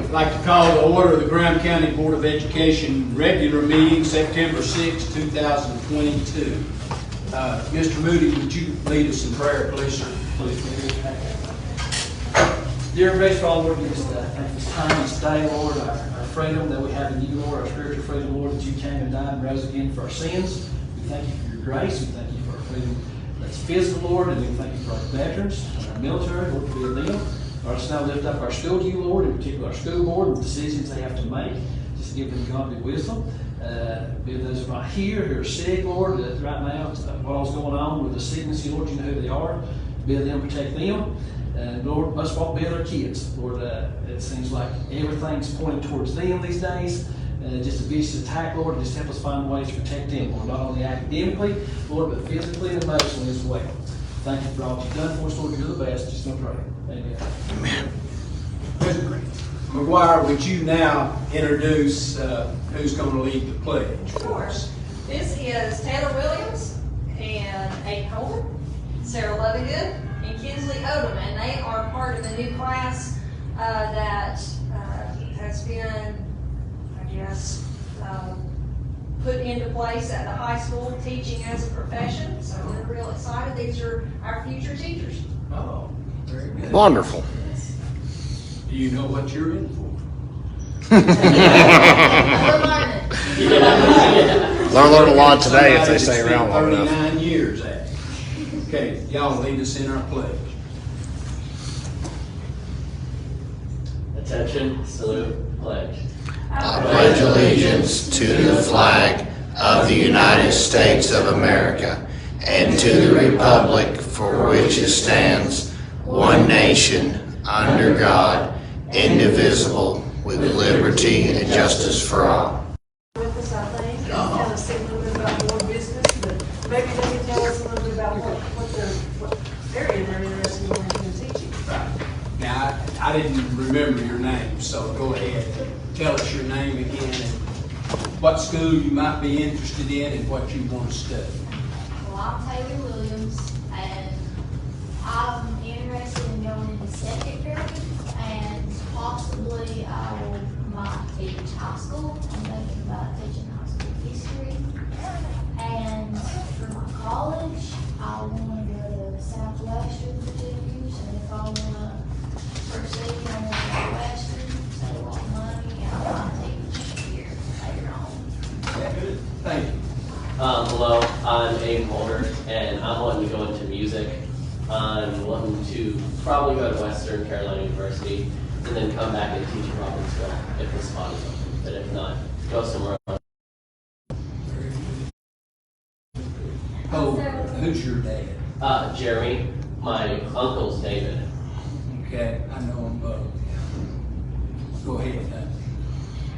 I'd like to call to order the Graham County Board of Education regular meeting, September 6, 2022. Mr. Moody, would you lead us in prayer, please, sir? Please. Dear gracious Father, Lord, we just thank this time, this day, Lord, our freedom that we have in you, Lord, our spiritual freedom, Lord, that you came and died and rose again for our sins. We thank you for your grace. We thank you for our freedom that's physical, Lord, and we thank you for our veterans and our military, Lord, for being them. Lord, let's now lift up our school to you, Lord, in particular our school board and the decisions they have to make. Just give them godly wisdom. Be those who are not here, who are sick, Lord, right now, what all's going on with the sickness, Lord, you know who they are. Be them, protect them. Lord, most of all, be their kids. Lord, it seems like everything's pointing towards them these days. Just a vicious attack, Lord, just help us find ways to protect them, Lord, not only academically, Lord, but physically and emotionally as well. Thank you for all you've done for us, Lord. You're the best. Just gonna pray. Amen. Amen. McGuire, would you now introduce who's going to lead the pledge? Of course. This is Taylor Williams and Aiden Holden, Sarah Lovegood, and Kinsley Odom, and they are part of the new class that has been, I guess, put into place at the high school, teaching as a profession. So we're real excited. These are our future teachers. Oh, very good. Wonderful. Do you know what you're in for? We're learning. Learn a lot today if they stay around long enough. 39 years at. Okay, y'all lead us in our pledge. Attention, salute, pledge. I pledge allegiance to the flag of the United States of America and to the republic for which it stands, one nation, under God, indivisible, with liberty and justice for all. With us, I think, and kind of see a little bit about more business, but maybe they can tell us a little bit about what area they're interested in teaching. Right. Now, I didn't remember your name, so go ahead. Tell us your name again and what school you might be interested in and what you want to study. Well, I'm Taylor Williams, and I'm interested in going into second grade, and possibly I might teach high school. I'm thinking about teaching high school history. And for my college, I want to go to Southwestern Virginia, so if I want to proceed, I want to go to Western, save a lot of money, and I might teach here later on. Yeah, good. Thank you. Hello, I'm Aiden Holder, and I'm wanting to go into music. I'm wanting to probably go to Western Carolina University and then come back and teach in Robbinsville if the spot is open. But if not, go somewhere else. Oh, who's your dad? Jeremy, my uncle's David. Okay, I know them both. Go ahead.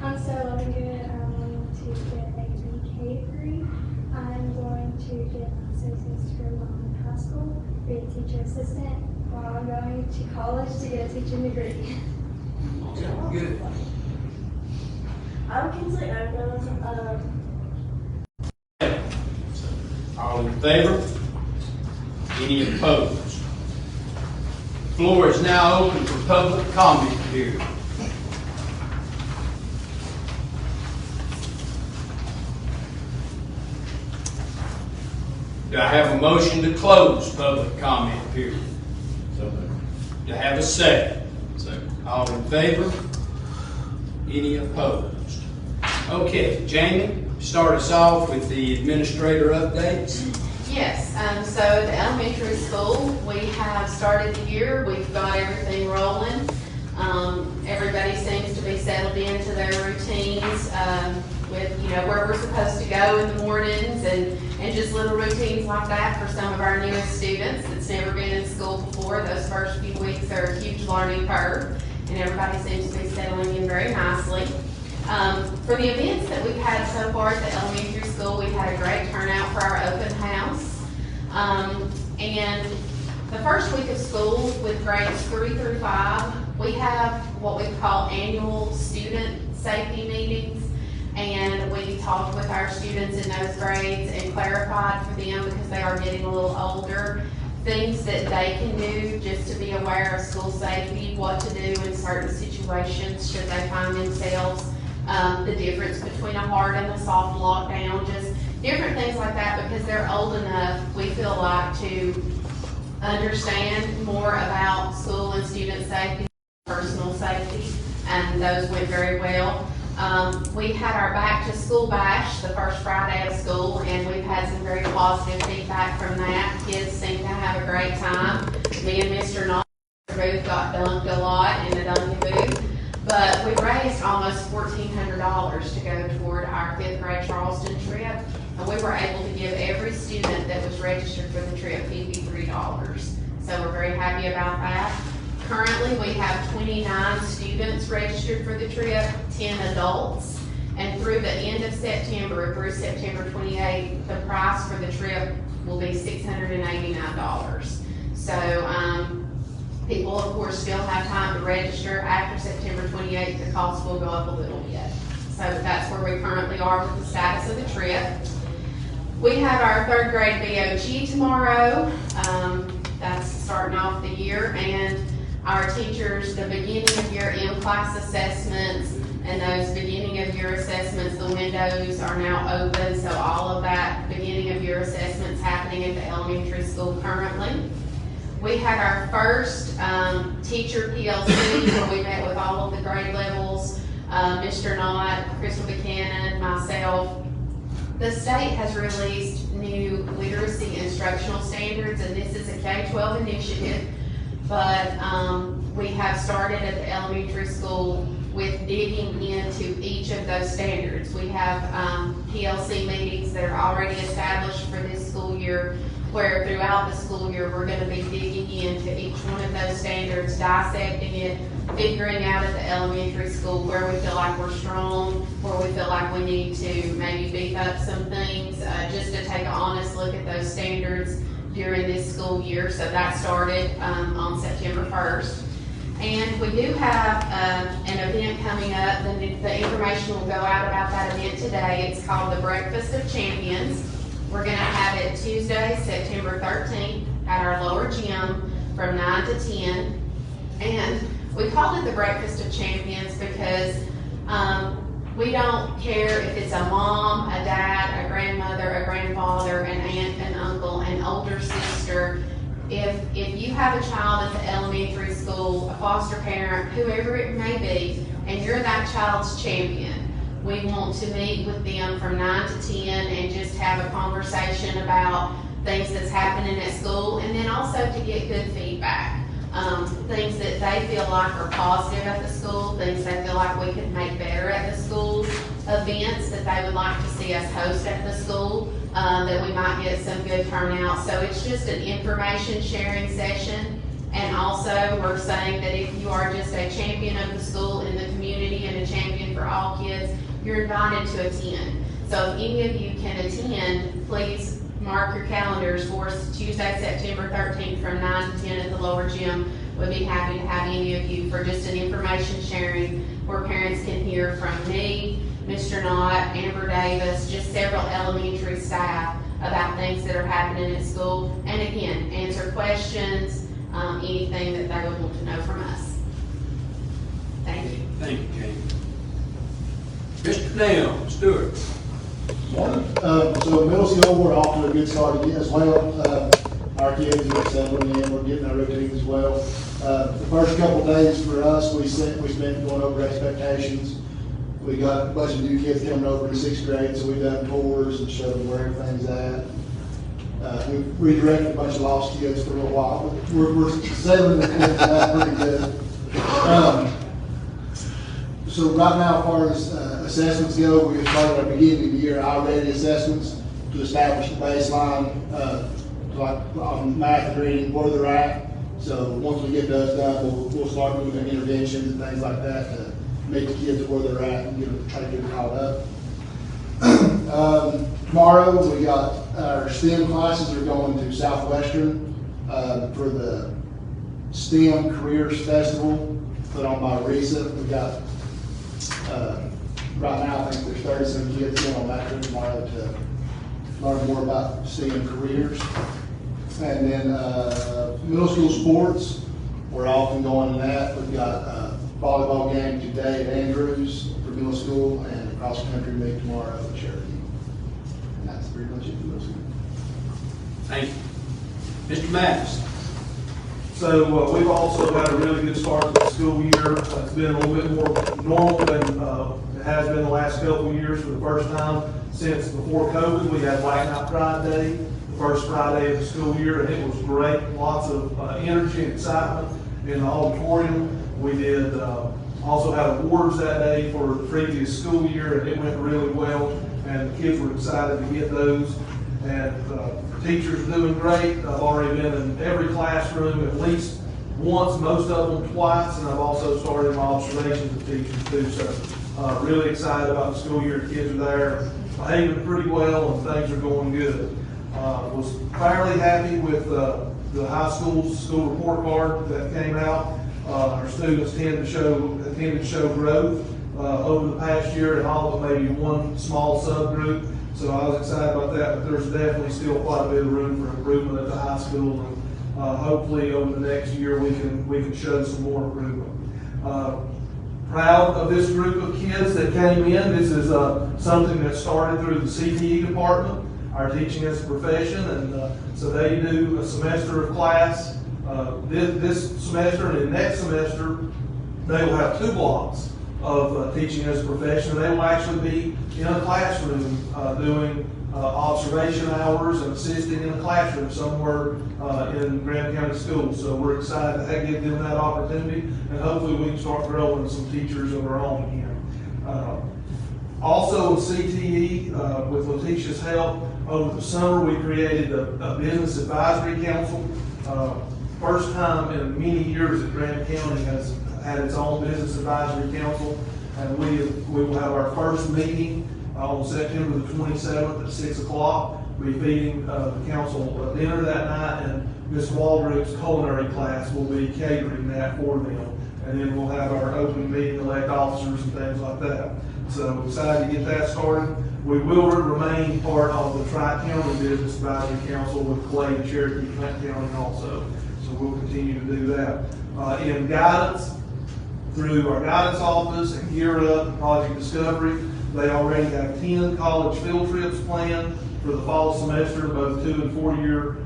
I'm so loving it. I'm going to get a BK degree. I'm going to get my associate's degree while I'm in high school, be a teacher assistant, while I'm going to college to get a teaching degree. Good. I'm Kinsley Odom. All in favor? Any opposed? The floor is now open for public comment period. Do I have a motion to close public comment period? Do I have a second? All in favor? Any opposed? Okay, Jamie, start us off with the administrator updates. Yes, so at the elementary school, we have started the year. We've got everything rolling. Everybody seems to be settled into their routines with, where we're supposed to go in the mornings and just little routines like that for some of our newest students that's never been in school before. Those first few weeks are a huge learning curve, and everybody seems to be settling in very nicely. For the events that we've had so far at the elementary school, we've had a great turnout for our open house. And the first week of school with grades 3 through 5, we have what we call annual student safety meetings. And we talked with our students in those grades and clarified for them, because they are getting a little older, things that they can do just to be aware of school safety, what to do in certain situations should they find themselves, the difference between a hard and a soft lockdown, just different things like that, because they're old enough, we feel like, to understand more about school and student safety, personal safety, and those went very well. We had our back to school bash the first Friday of school, and we've had some very positive feedback from that. Kids seem to have a great time. Me and Mr. Knott booth got dunked a lot in the dunking booth, but we raised almost $1,400 to go toward our 5th grade Charleston trip, and we were able to give every student that was registered for the trip $53. So we're very happy about that. Currently, we have 29 students registered for the trip, 10 adults, and through the end of September, through September 28th, the price for the trip will be $689. So people, of course, still have time to register. After September 28th, the cost will go up a little bit. So that's where we currently are with the status of the trip. We have our 3rd grade BOG tomorrow. That's starting off the year, and our teachers, the beginning of year in-class assessments and those beginning of year assessments, the windows are now open, so all of that beginning of year assessments happening at the elementary school currently. We had our first teacher PLC where we met with all of the grade levels, Mr. Knott, Crystal Buchanan, myself. The state has released new literacy instructional standards, and this is a K-12 initiative. But we have started at the elementary school with digging into each of those standards. We have PLC meetings that are already established for this school year, where throughout the school year we're going to be digging into each one of those standards, dissecting it, figuring out at the elementary school where we feel like we're strong, where we feel like we need to maybe beef up some things, just to take an honest look at those standards during this school year. So that started on September 1st. And we do have an event coming up. The information will go out about that event today. It's called the Breakfast of Champions. We're going to have it Tuesday, September 13th at our lower gym from 9 to 10. And we called it the Breakfast of Champions because we don't care if it's a mom, a dad, a grandmother, a grandfather, an aunt, an uncle, an older sister. If you have a child at the elementary school, a foster parent, whoever it may be, and you're that child's champion, we want to meet with them from 9 to 10 and just have a conversation about things that's happening at school, and then also to get good feedback. Things that they feel like are positive at the school, things they feel like we could make better at the school, events that they would like to see us host at the school, that we might get some good turnout. So it's just an information sharing session. And also we're saying that if you are just a champion of the school in the community and a champion for all kids, you're invited to attend. So if any of you can attend, please mark your calendars for Tuesday, September 13th from 9 to 10 at the lower gym. We'd be happy to have any of you for just an information sharing where parents can hear from me, Mr. Knott, Amber Davis, just several elementary staff about things that are happening at school. And again, answer questions, anything that they would want to know from us. Thank you. Thank you, Kate. Mr. Dale Stewart. Morning. So middle school, we're off to a good start again as well. Our kids are settling in, we're getting our routine as well. The first couple days for us, we spent going over expectations. We got a bunch of new kids coming over in 6th grade, so we've done tours and showed them where everything's at. We've redirected a bunch of lost kids for a little while, but we're settling the kids out pretty good. So right now, as far as assessments go, we started our beginning of the year I-ready assessments to establish the baseline, like on math and reading, where they're at. So once we get those done, we'll start doing interventions and things like that to make the kids where they're at and try to get them caught up. Tomorrow, we got our STEM classes are going to Southwestern for the STEM Careers Festival put on by RESA. We got right now, I think there's 37 kids going on that trip tomorrow to learn more about STEM careers. And then, middle school sports, we're often going to that. We've got a volleyball game today at Andrews for middle school and a cross-country meet tomorrow at Cherokee. And that's pretty much it for middle school. Thank you. Mr. Mathis. So we've also had a really good start to the school year. It's been a little bit more normal than it has been the last couple of years. For the first time since before COVID, we had Black Knight Pride Day, the first Friday of the school year, and it was great. Lots of energy and excitement in the auditorium. We did also had awards that day for the previous school year, and it went really well, and the kids were excited to get those. And teachers are doing great. I've already been in every classroom at least once, most of them twice, and I've also started my observations of teachers too. So really excited about the school year. The kids are there, behaving pretty well, and things are going good. Was fairly happy with the high school's school report card that came out. Our students tended to show growth over the past year, and all but maybe one small subgroup. So I was excited about that, but there's definitely still quite a bit of room for improvement at the high school, and hopefully over the next year we can show some more improvement. Proud of this group of kids that came in. This is something that started through the CTE department, our teaching as a profession, and so they do a semester of class this semester, and then next semester they will have 2 blocks of teaching as a profession. They will actually be in a classroom doing observation hours and assisting in a classroom somewhere in Graham County Schools. So we're excited to give them that opportunity, and hopefully we can start growing some teachers of our own again. Also with CTE, with Letitia's help, over the summer we created a business advisory council. First time in many years that Graham County has had its own business advisory council, and we will have our first meeting on September the 27th at 6 o'clock. We'll be feeding the council dinner that night, and Ms. Waldrop's culinary class will be catering that for them. And then we'll have our open meeting, elect officers and things like that. So excited to get that started. We will remain part of the Tri-County Business Advisory Council with Clay and Cherokee County also. So we'll continue to do that. In guidance, through our guidance office and Gear Up and Project Discovery, they already have 10 college field trips planned for the fall semester, both 2- and 4-year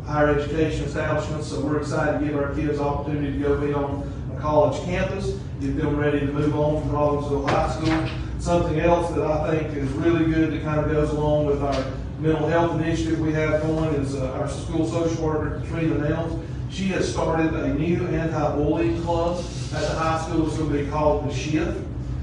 higher education establishments. So we're excited to give our kids the opportunity to go be on a college campus, get them ready to move on from Robbinsville High School. Something else that I think is really good that kind of goes along with our mental health initiative we have going is our school social worker, Katrina Nelms. She has started a new anti-bullying club at the high school. It's going to be called The Shift,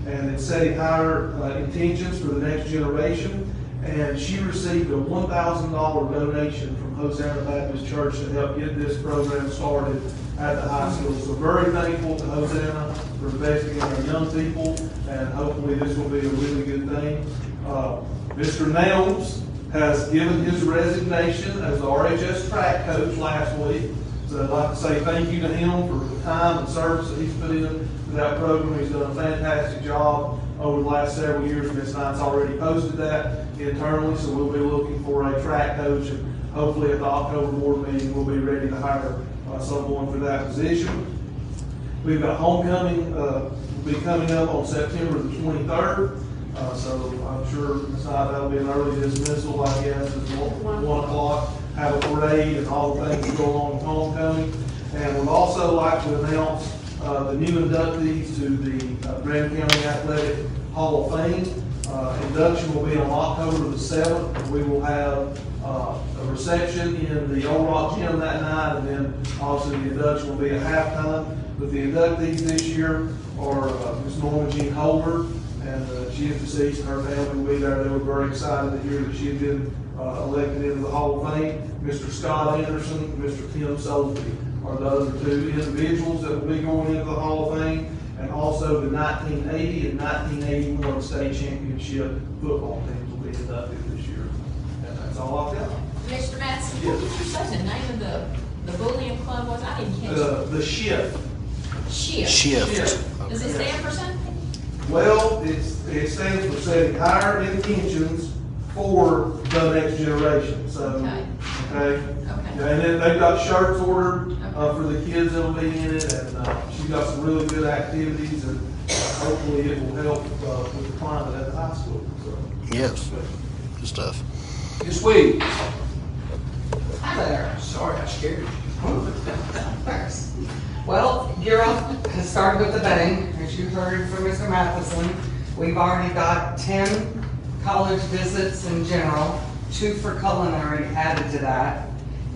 and it's setting higher intentions for the next generation. And she received a $1,000 donation from Hosanna Baptist Church to help get this program started at the high school. So very thankful to Hosanna for investing in our young people, and hopefully this will be a really good thing. Mr. Nelms has given his resignation as the RHS track coach last week. So I'd like to say thank you to him for the time and service that he's put in to that program. He's done a fantastic job over the last several years. Ms. Knight's already posted that internally, so we'll be looking for a track coach, and hopefully at the October board meeting we'll be ready to hire someone for that position. We've got homecoming will be coming up on September the 23rd. So I'm sure Ms. Knight, that'll be an early dismissal, I guess, it's 1 o'clock. Have a parade and all the things that go along with homecoming. And we'd also like to announce the new inductees to the Graham County Athletic Hall of Fame. Induction will be on October the 7th. We will have a reception in the Old Rock Gym that night, and then also the induction will be at halftime. But the inductees this year are Ms. Norma Jean Holder, and she is deceased, and her family will be there. They were very excited to hear that she had been elected into the Hall of Fame. Mr. Scott Anderson, Mr. Tim Soulsby are the other 2 individuals that will be going into the Hall of Fame, and also the 1980 and 1981 state championship football teams will be inducted this year. And that's all I've got. Mr. Matson, Yes. what did you say the name of the bullying club was? I didn't catch it. The Shift. Shift. Does it stand for something? Well, it stands for setting higher intentions for the next generation, so, Okay. okay? Okay. And then they've got shirts ordered, for the kids that'll be in it, and, she's got some really good activities, and hopefully it will help, with the climate at the high school, so. Yes, good stuff. Ms. Williams? Hi there. Sorry, I scared you. Thanks. Well, Gear Up has started with a bang, as you heard from Mr. Matheson. We've already got 10 college visits in general, 2 for culinary added to that,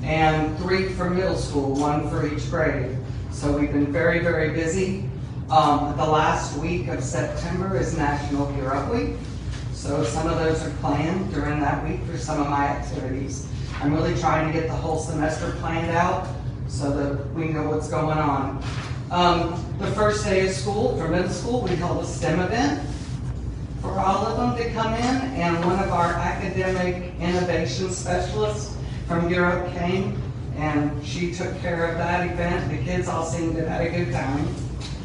and 3 for middle school, 1 for each grade. So we've been very, very busy. The last week of September is National Gear Up Week. So some of those are planned during that week for some of my activities. I'm really trying to get the whole semester planned out so that we know what's going on. The first day of school, for middle school, we held a STEM event for all of them to come in, and one of our academic innovation specialists from Europe came, and she took care of that event. The kids all seemed to have had a good time.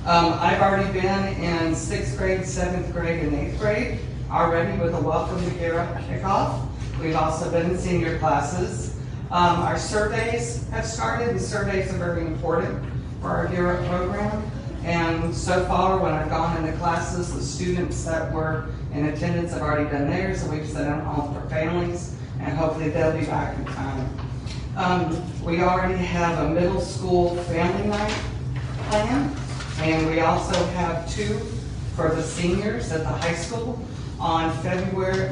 I've already been in 6th grade, 7th grade, and 8th grade already with a Welcome to Gear Up kickoff. We've also been in senior classes. Our surveys have started, and surveys are very important for our Gear Up program. And so far, when I've gone into classes, the students that were in attendance have already done theirs, and we've sent them home for families, and hopefully they'll be back in time. We already have a middle school family night plan, and we also have 2 for the seniors at the high school on February,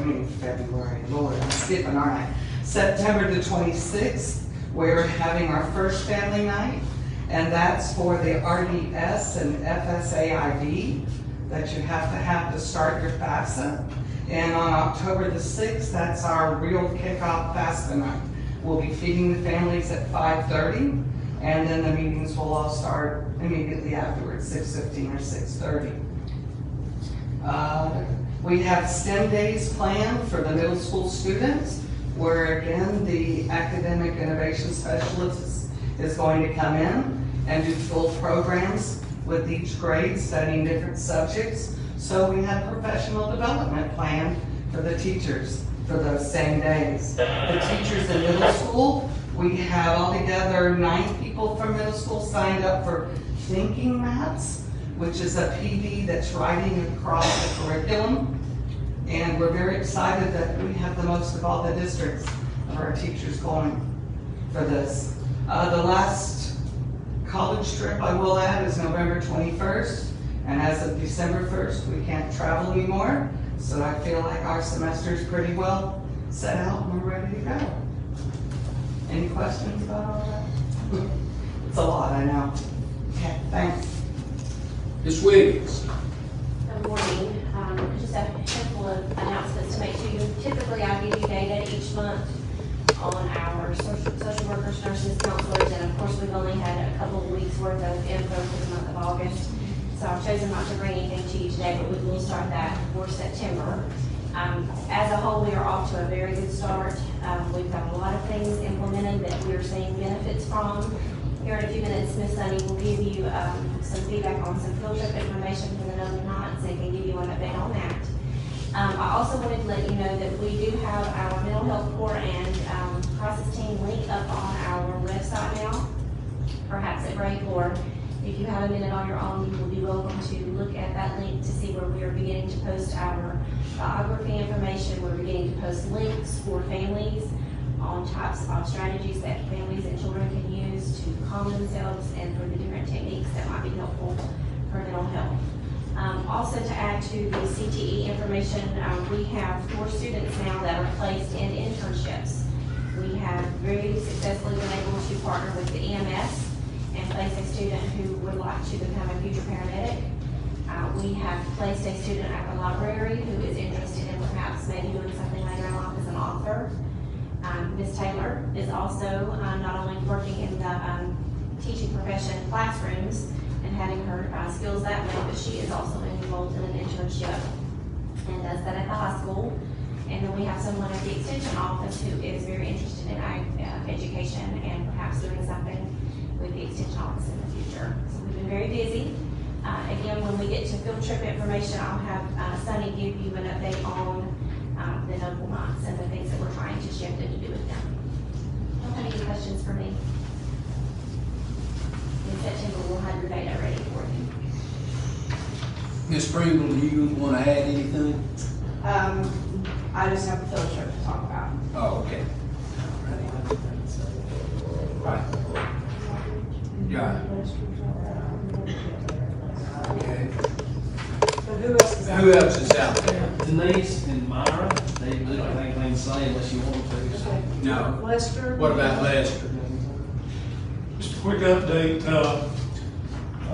Lord, I'm skipping, aren't I? September the 26th, we're having our first family night, and that's for the RDS and FSAID that you have to start your FAFSA. And on October the 6th, that's our real kickoff FAFSA night. We'll be feeding the families at 5:30, and then the meetings will all start immediately afterwards, 6:15 or 6:30. We have STEM days planned for the middle school students, where again, the academic innovation specialist is going to come in and do full programs with each grade, studying different subjects. So we have professional development planned for the teachers for those same days. The teachers in middle school, we have altogether 9 people from middle school signed up for Thinking Maps, which is a PD that's writing across the curriculum. And we're very excited that we have the most of all the districts of our teachers going for this. The last college trip, I will add, is November 21st. And as of December 1st, we can't travel anymore. So I feel like our semester is pretty well set out and we're ready to go. Any questions about all that? It's a lot, I know. Okay, thanks. Ms. Williams? Good morning. Just a handful of announcements to make to you. Typically, I give you data each month on our social workers, nurses, counselors, and of course, we've only had a couple of weeks worth of info for the month of August. So I've chosen not to bring anything to you today, but we will start that for September. As a whole, we are off to a very good start. We've got a lot of things implemented that we are seeing benefits from. Here in a few minutes, Ms. Sunny will give you some feedback on some field trip information from the Northern Heights and can give you an update on that. I also wanted to let you know that we do have our mental health core and crisis team link up on our website now, perhaps at break, or if you have a minute on your own, you will be welcome to look at that link to see where we are beginning to post our biography information. We're beginning to post links for families on types of strategies that families and children can use to calm themselves and for the different techniques that might be helpful for mental health. Also to add to the CTE information, we have 4 students now that are placed in internships. We have very successfully been able to partner with the EMS and place a student who would like to become a future paramedic. We have placed a student at the library who is interested in perhaps maybe doing something later in life as an author. Ms. Taylor is also not only working in the teaching profession classrooms and having her skills that way, but she is also involved in an internship and does that at the high school. And then we have someone at the extension office who is very interested in education and perhaps doing something with the extension office in the future. So we've been very busy. Again, when we get to field trip information, I'll have Sunny give you an update on the noble knights and the things that we're trying to shift and to do with them. Don't have any questions for me? In September, we'll have your data ready for you. Ms. Pringle, do you want to add anything? I just have a field trip to talk about. Oh, okay. Right. Yeah. Okay. But who else is out Who there? else is out there? Denise and Myra, they don't have anything to say unless you want them to. Okay. No. Lester? What about Lester? Just a quick update,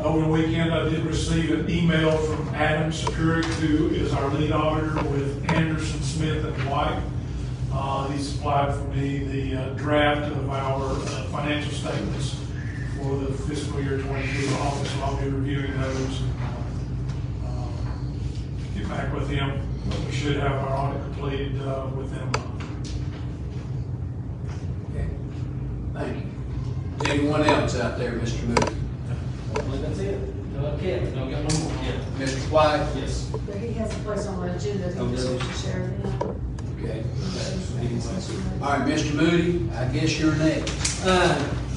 over the weekend, I did receive an email from Adam Securig, who is our lead auditor with Anderson, Smith and White. He supplied for me the draft of our financial statements for the fiscal year 22 office, so I'll be reviewing those and get back with him. We should have our audit completed within a month. Okay. Thank you. Is anyone else out there, Mr. Moody? I believe that's it. Okay, we don't got no more. Yeah. Mr. White? Yes. But he has a place on our agenda, that he just wants to share it in. Okay. All right, Mr. Moody, I guess you're next.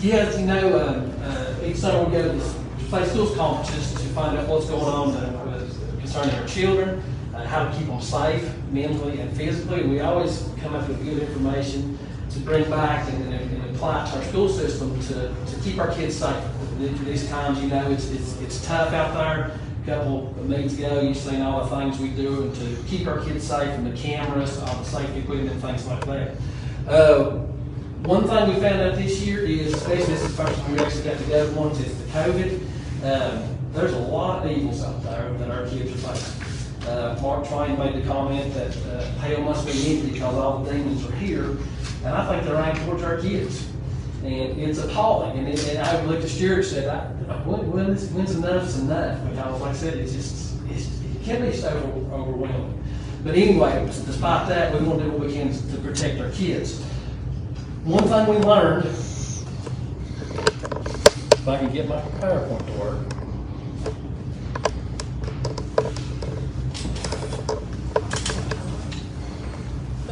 Yes, you know, each summer we go to this Play Schools conferences to find out what's going on concerning our children, how to keep them safe mentally and physically. And we always come up with good information to bring back and apply to our school system to keep our kids safe. Through these times, you know, it's tough out there. A couple of meetings ago, you've seen all the things we do to keep our kids safe, from the cameras, all the safety equipment, things like that. One thing we found out this year is, especially this is the first time we actually got to go to ones, is the COVID. There's a lot of evils out there that our kids are facing. Mark Twain made the comment that hell must be empty because all the demons are here, and I think they're aimed towards our kids. And it's appalling. And I looked at Stuart and said, when's enough's enough? Because, like I said, it can be so overwhelming. But anyway, despite that, we want to do what we can to protect our kids. One thing we learned, if I can get my PowerPoint to work.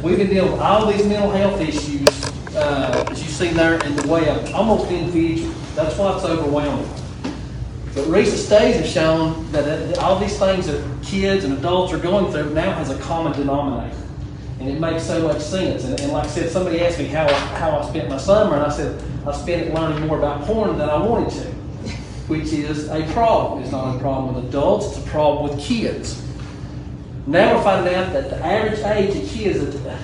We've been dealing with all these mental health issues that you see there in the web, almost individual. That's why it's overwhelming. But recent studies have shown that all these things that kids and adults are going through now has a common denominator. And it makes so much sense. And like I said, somebody asked me how I spent my summer, and I said, I spent it learning more about porn than I wanted to, which is a problem. It's not a problem with adults, it's a problem with kids. Now we're finding out that the average age of kids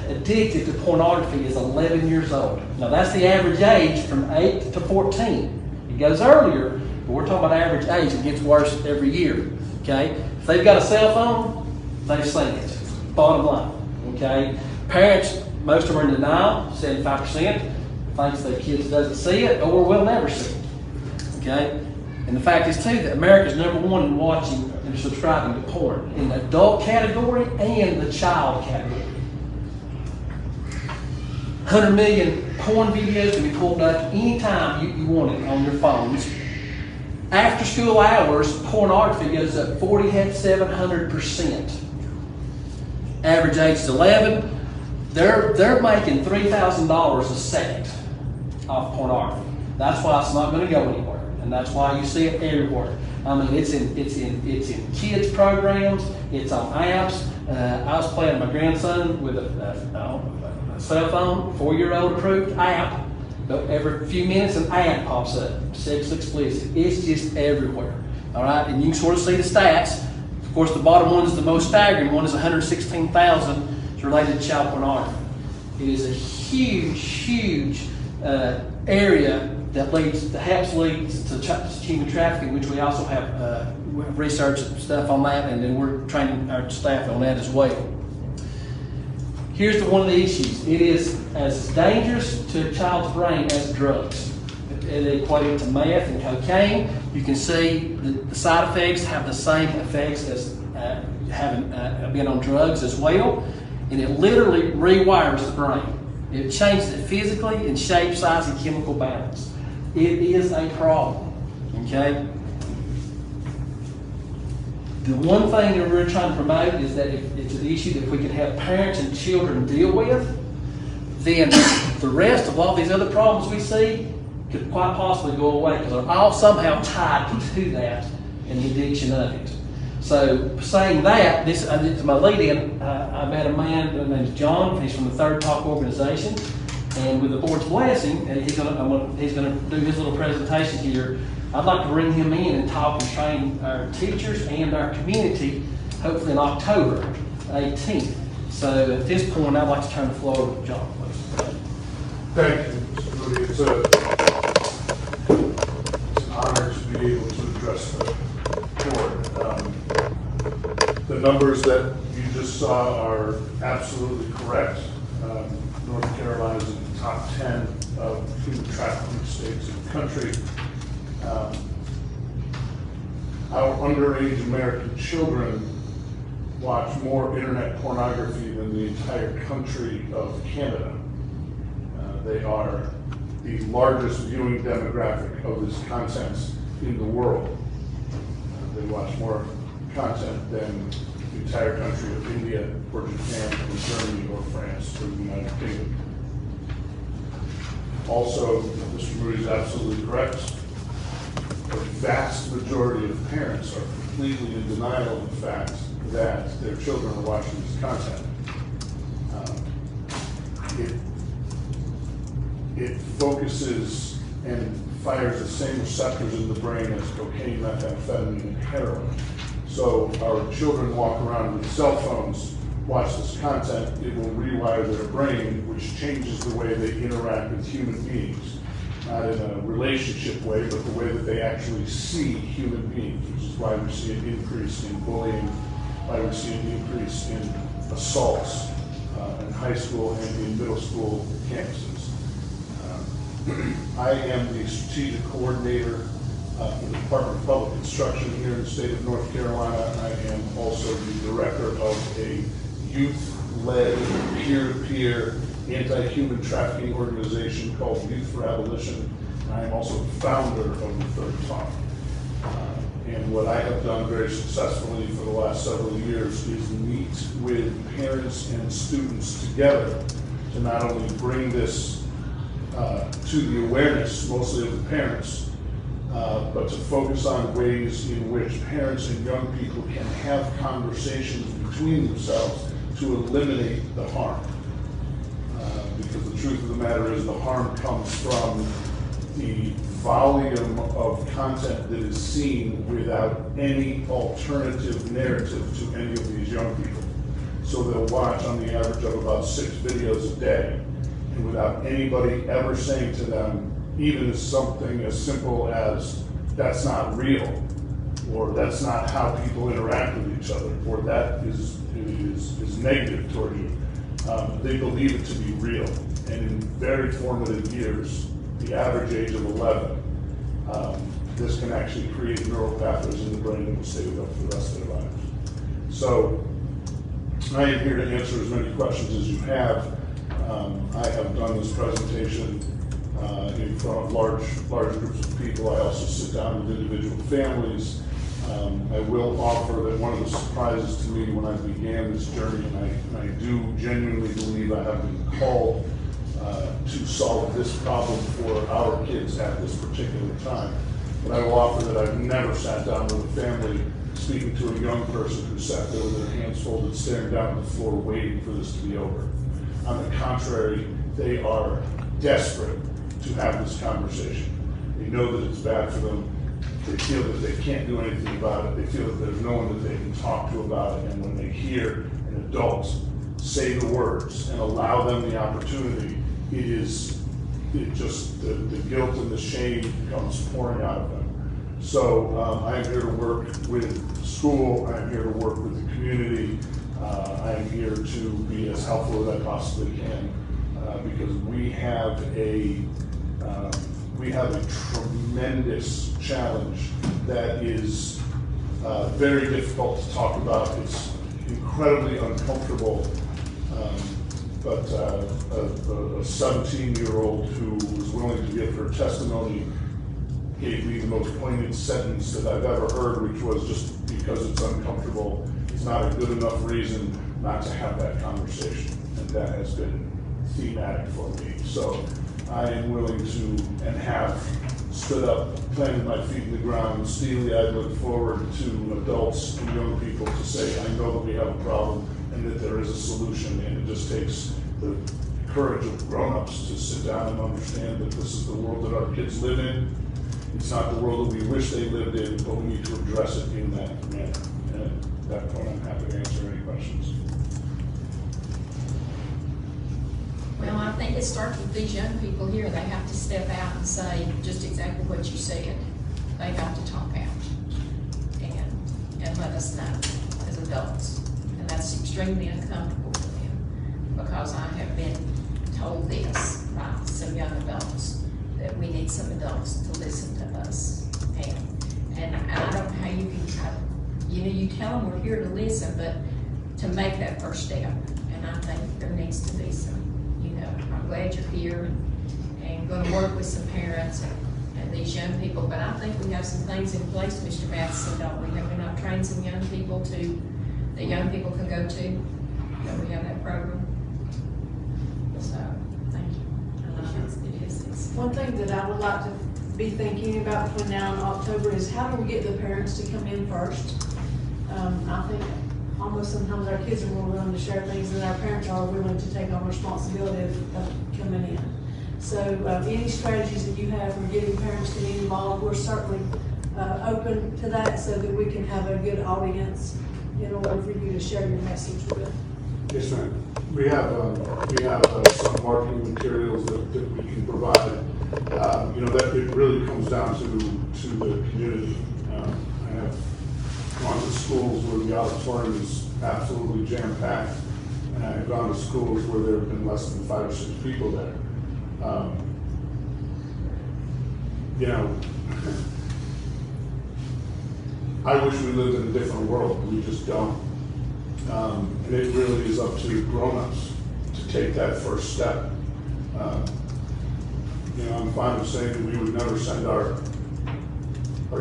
addicted to pornography is 11 years old. Now that's the average age from 8 to 14. It goes earlier, but we're talking about average age. It gets worse every year. Okay? If they've got a cell phone, they've seen it. Bottom line. Okay? Parents, most of them are in denial, 75%, thinks their kids doesn't see it or will never see it. Okay? And the fact is too that America's #1 in watching and subscribing to porn in the adult category and the child category. 100 million porn videos can be pulled up anytime you want it on your phones. After school hours, pornography goes up 4700%. Average age is 11. They're making $3,000 a second off pornography. That's why it's not going to go anywhere. And that's why you see it everywhere. I mean, it's in kids programs. It's on apps. I was playing with my grandson with a cell phone, 4-year-old approved app. But every few minutes, an ad pops up. Sex explicit. It's just everywhere. All right, and you can sort of see the stats. Of course, the bottom one is the most staggering. One is 116,000. It's related to child pornography. It is a huge area that helps lead to human trafficking, which we also have research stuff on that, and then we're training our staff on that as well. Here's one of the issues. It is as dangerous to a child's brain as drugs. It equated to meth and cocaine. You can see the side effects have the same effects as having been on drugs as well, and it literally rewires the brain. It changes it physically in shape, size, and chemical balance. It is a problem, okay? The one thing that we're trying to promote is that if it's an issue that we can have parents and children deal with, then the rest of all these other problems we see could quite possibly go away, because they're all somehow tied to that and the addiction of it. So saying that, this is my lead-in. I met a man, his name is John. He's from the Third Talk organization, and with the board's blessing, he's going to do his little presentation here. I'd like to bring him in and talk and train our teachers and our community, hopefully in October 18th. So at this point, I'd like to turn the floor over to John, please. Thank you, Mr. Moody. It's an honor to be able to address the board. The numbers that you just saw are absolutely correct. North Carolina is in the top 10 of human trafficking states in the country. Our underage American children watch more internet pornography than the entire country of Canada. They are the largest viewing demographic of this content in the world. They watch more content than the entire country of India or Japan or Germany or France or the United Kingdom. Also, Mr. Moody is absolutely correct. A vast majority of parents are completely in denial of the fact that their children are watching this content. It focuses and fires the same receptors in the brain as cocaine, methamphetamine, and heroin. So our children walk around with cell phones, watch this content, it will rewire their brain, which changes the way they interact with human beings. Not in a relationship way, but the way that they actually see human beings, which is why we see an increase in bullying, why we see an increase in assaults in high school and in middle school campuses. I am the strategic coordinator for the Department of Public Instruction here in the state of North Carolina. I am also the director of a youth-led, peer-to-peer, anti-human trafficking organization called Youth for Abolition. I am also the founder of the Third Talk. And what I have done very successfully for the last several years is meet with parents and students together to not only bring this to the awareness, mostly of the parents, but to focus on ways in which parents and young people can have conversations between themselves to eliminate the harm. Because the truth of the matter is the harm comes from the volume of content that is seen without any alternative narrative to any of these young people. So they'll watch on the average of about 6 videos a day, and without anybody ever saying to them, even something as simple as, that's not real, or that's not how people interact with each other, or that is negative toward you. They believe it to be real. And in very formative years, the average age of 11, this can actually create neural pathways in the brain that will stay with them for the rest of their lives. So I am here to answer as many questions as you have. I have done this presentation in front of large groups of people. I also sit down with individual families. I will offer that one of the surprises to me when I began this journey, and I do genuinely believe I have been called to solve this problem for our kids at this particular time. But I will offer that I've never sat down with a family speaking to a young person who sat there with their hands folded, staring down at the floor, waiting for this to be over. On the contrary, they are desperate to have this conversation. They know that it's bad for them. They feel that they can't do anything about it. They feel that there's no one that they can talk to about it. And when they hear an adult say the words and allow them the opportunity, the guilt and the shame comes pouring out of them. So I am here to work with school. I am here to work with the community. I am here to be as helpful as I possibly can because we have a tremendous challenge that is very difficult to talk about. It's incredibly uncomfortable. But a 17-year-old who was willing to give her testimony gave me the most poignant sentence that I've ever heard, which was, just be because it's uncomfortable, it's not a good enough reason not to have that conversation. And that has been thematic for me. So I am willing to, and have stood up, planted my feet in the ground. Steely, I look forward to adults and young people to say, I know that we have a problem and that there is a solution, and it just takes the courage of grown-ups to sit down and understand that this is the world that our kids live in. It's not the world that we wish they lived in, but we need to address it in that manner. And at that point, I'm happy to answer any questions. Well, I think it starts with these young people here. They have to step out and say just exactly what you said. They got to talk out and let us know as adults. And that's extremely uncomfortable for them, because I have been told this by some young adults, that we need some adults to listen to us. And I don't know how you can, you tell them we're here to listen, but to make that first step. And I think there needs to be some, I'm glad you're here and going to work with some parents and these young people. But I think we have some things in place, Mr. Matheson, don't we? Have we not trained some young people that young people can go to? Don't we have that program? So, thank you. It's One thing that I would like to be thinking about between now and October is how do we get the parents to come in first? I think almost sometimes our kids are more willing to share things than our parents are willing to take on responsibility of coming in. So any strategies that you have for getting parents to get involved, we're certainly open to that so that we can have a good audience in order for you to share your message with. Yes, ma'am. We have some marketing materials that we can provide. That it really comes down to the community. I have gone to schools where the auditorium is absolutely jam-packed, and I've gone to schools where there have been less than 5 or 6 people there. I wish we lived in a different world. We just don't. And it really is up to grown-ups to take that first step. I'm fond of saying that we would never send our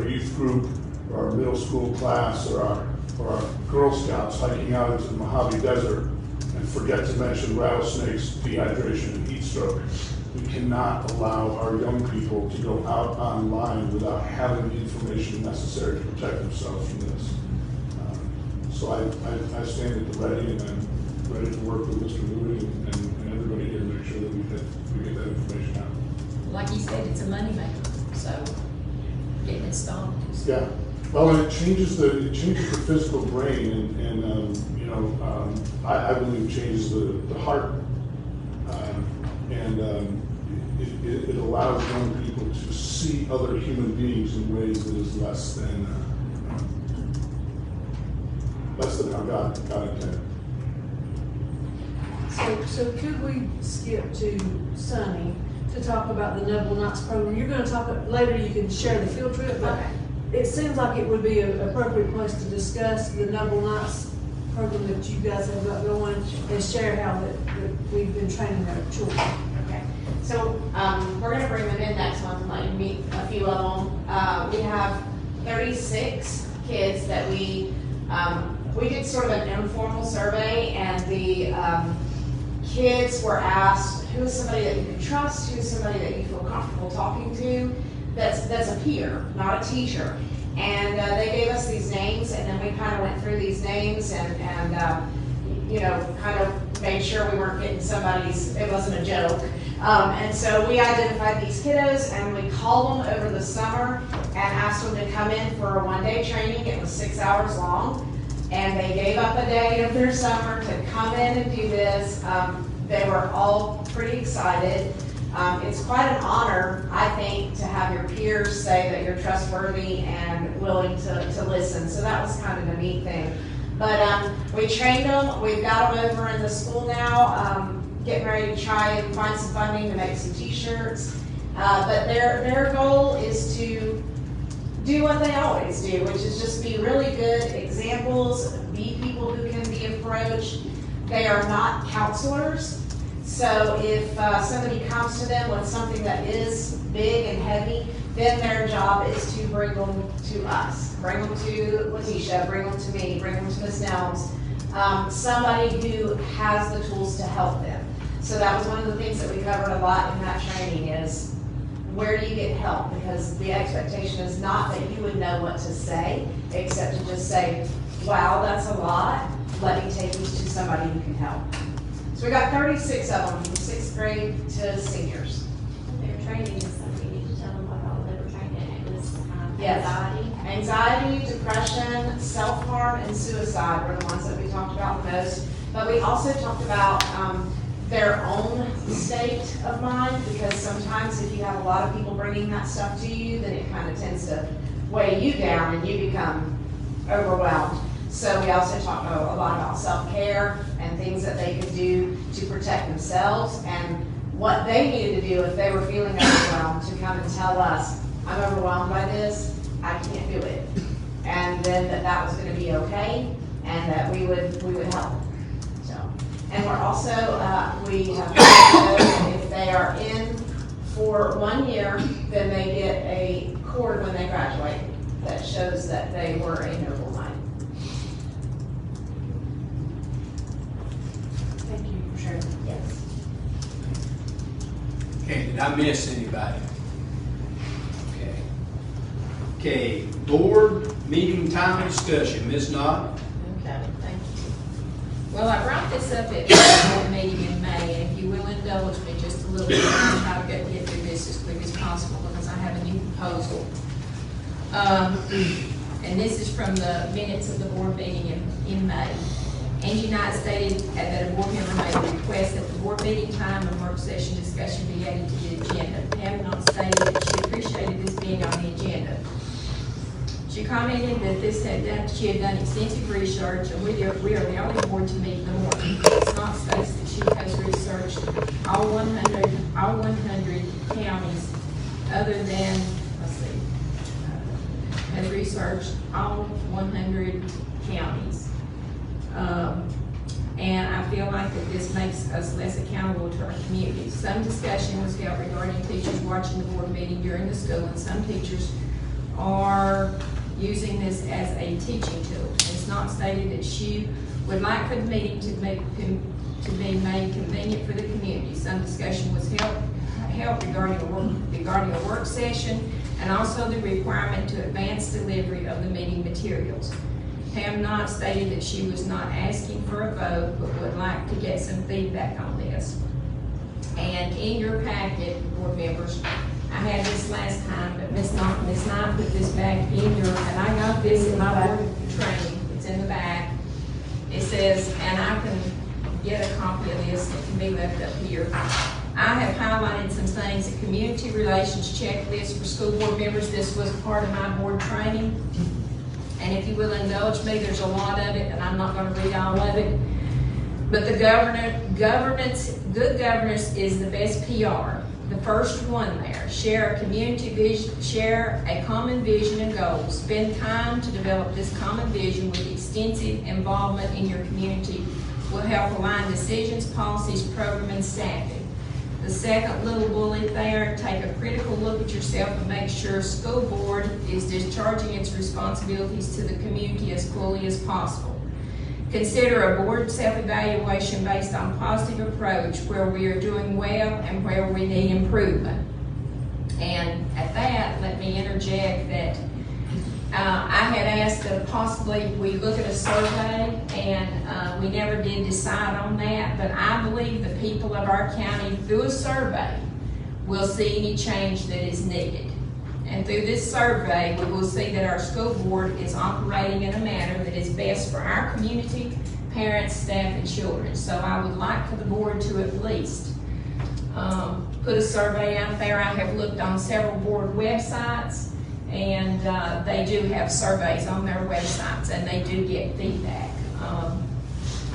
youth group or our middle school class or our Girl Scouts hiking out into the Mojave Desert and forget to mention rattlesnakes, dehydration, and heat stroke. We cannot allow our young people to go out online without having the information necessary to protect themselves from this. So I stand at the ready, and I'm ready to work with Mr. Louie and everybody here to make sure that we get that information out. like you said, it's a moneymaker, so getting it started. Yeah, well, and it changes the physical brain, and I believe it changes the heart, and it allows young people to see other human beings in ways that is less than how God intended. So could we skip to Sunny to talk about the Noble Knights program? You're going to talk later. You can share the field trip, but it seems like it would be an appropriate place to discuss the Noble Knights program that you guys have got going and share how that we've been training our children. Okay, so we're going to bring them in next month and let you meet a few of them. We have 36 kids that we did sort of an informal survey, and the kids were asked, who is somebody that you can trust, who is somebody that you feel comfortable talking to, that's a peer, not a teacher. And they gave us these names, and then we kind of went through these names and kind of made sure we weren't getting somebody's, it wasn't a joke. And so we identified these kiddos, and we called them over the summer and asked them to come in for a one-day training. It was 6 hours long. And they gave up a day of their summer to come in and do this. They were all pretty excited. It's quite an honor, I think, to have your peers say that you're trustworthy and willing to listen. So that was kind of a neat thing. But we trained them. We've got them over in the school now, getting ready to try and find some funding to make some t-shirts. But their goal is to do what they always do, which is just be really good examples, be people who can be approached. They are not counselors, so if somebody comes to them with something that is big and heavy, then their job is to bring them to us. bring them to Letitia, bring them to me, bring them to Ms. Nelms, somebody who has the tools to help them. So that was one of the things that we covered a lot in that training is, where do you get help? Because the expectation is not that you would know what to say, except to just say, wow, that's a lot. Let me take these to somebody who can help. So we got 36 of them from 6th grade to seniors. Their training is something you need to tell them what all they were trained in. It was Yes. anxiety. Anxiety, depression, self-harm, and suicide were the ones that we talked about the most. But we also talked about their own state of mind, because sometimes if you have a lot of people bringing that stuff to you, then it kind of tends to weigh you down and you become overwhelmed. So we also talked a lot about self-care and things that they could do to protect themselves, and what they needed to do if they were feeling overwhelmed, to come and tell us, I'm overwhelmed by this, I can't do it. And then that was going to be okay, and that we would help. So, and we're also, we have if they are in for 1 year, then they get a cord when they graduate that shows that they were a noble knight. Thank you for sharing. Yes. Okay, did I miss anybody? Okay, board meeting time discussion, Ms. Knott. Okay, thank you. Well, I brought this up at the board meeting in May, and if you will indulge me just a little bit, I'll try to get through this as quick as possible because I have a new proposal. And this is from the minutes of the board meeting in May. Angie Knight stated that a board member made a request that the board meeting time and work session discussion be added to the agenda. Pam Knott stated that she appreciated this being on the agenda. She commented that she had done extensive research, and we are the only board to meet in the morning. It's not states that she has researched all 100 counties other than, has researched all 100 counties. And I feel like that this makes us less accountable to our community. Some discussion was held regarding teachers watching the board meeting during the school, and some teachers are using this as a teaching tool. It's not stated that she would like for the meeting to be made convenient for the community. Some discussion was held regarding a work session, and also the requirement to advance delivery of the meeting materials. Pam Knott stated that she was not asking for a vote, but would like to get some feedback on this. And in your packet, board members, I had this last time, but Ms. Knight put this back in your, and I got this in my board training. It's in the back. It says, and I can get a copy of this, it can be left up here. I have highlighted some things, a community relations checklist for school board members. This was part of my board training. And if you will indulge me, there's a lot of it, and I'm not going to read all of it. But the good governance is the best PR. The first one there, share a community vision, share a common vision and goals. Spend time to develop this common vision with extensive involvement in your community will help align decisions, policies, program, and staffing. The second little bullet there, take a critical look at yourself and make sure school board is discharging its responsibilities to the community as fully as possible. Consider a board self-evaluation based on positive approach where we are doing well and where we need improvement. And at that, let me interject that I had asked that possibly we look at a survey, and we never did decide on that, but I believe the people of our county, through a survey, will see any change that is needed. And through this survey, we will see that our school board is operating in a manner that is best for our community, parents, staff, and children. So I would like for the board to at least put a survey out there. I have looked on several board websites, and they do have surveys on their websites, and they do get feedback.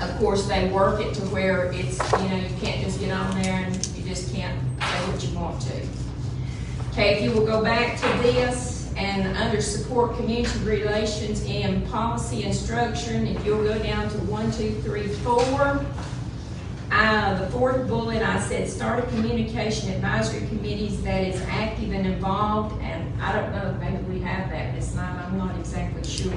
Of course, they work it to where it's, you can't just get on there and you just can't say what you want to. Okay, if you will go back to this, and under support community relations and policy and structure, and if you'll go down to 1, 2, 3, 4, I The fourth bullet, I said, start a communication advisory committees that is active and involved, and I don't know, maybe we have that, Ms. Knight, I'm not exactly sure.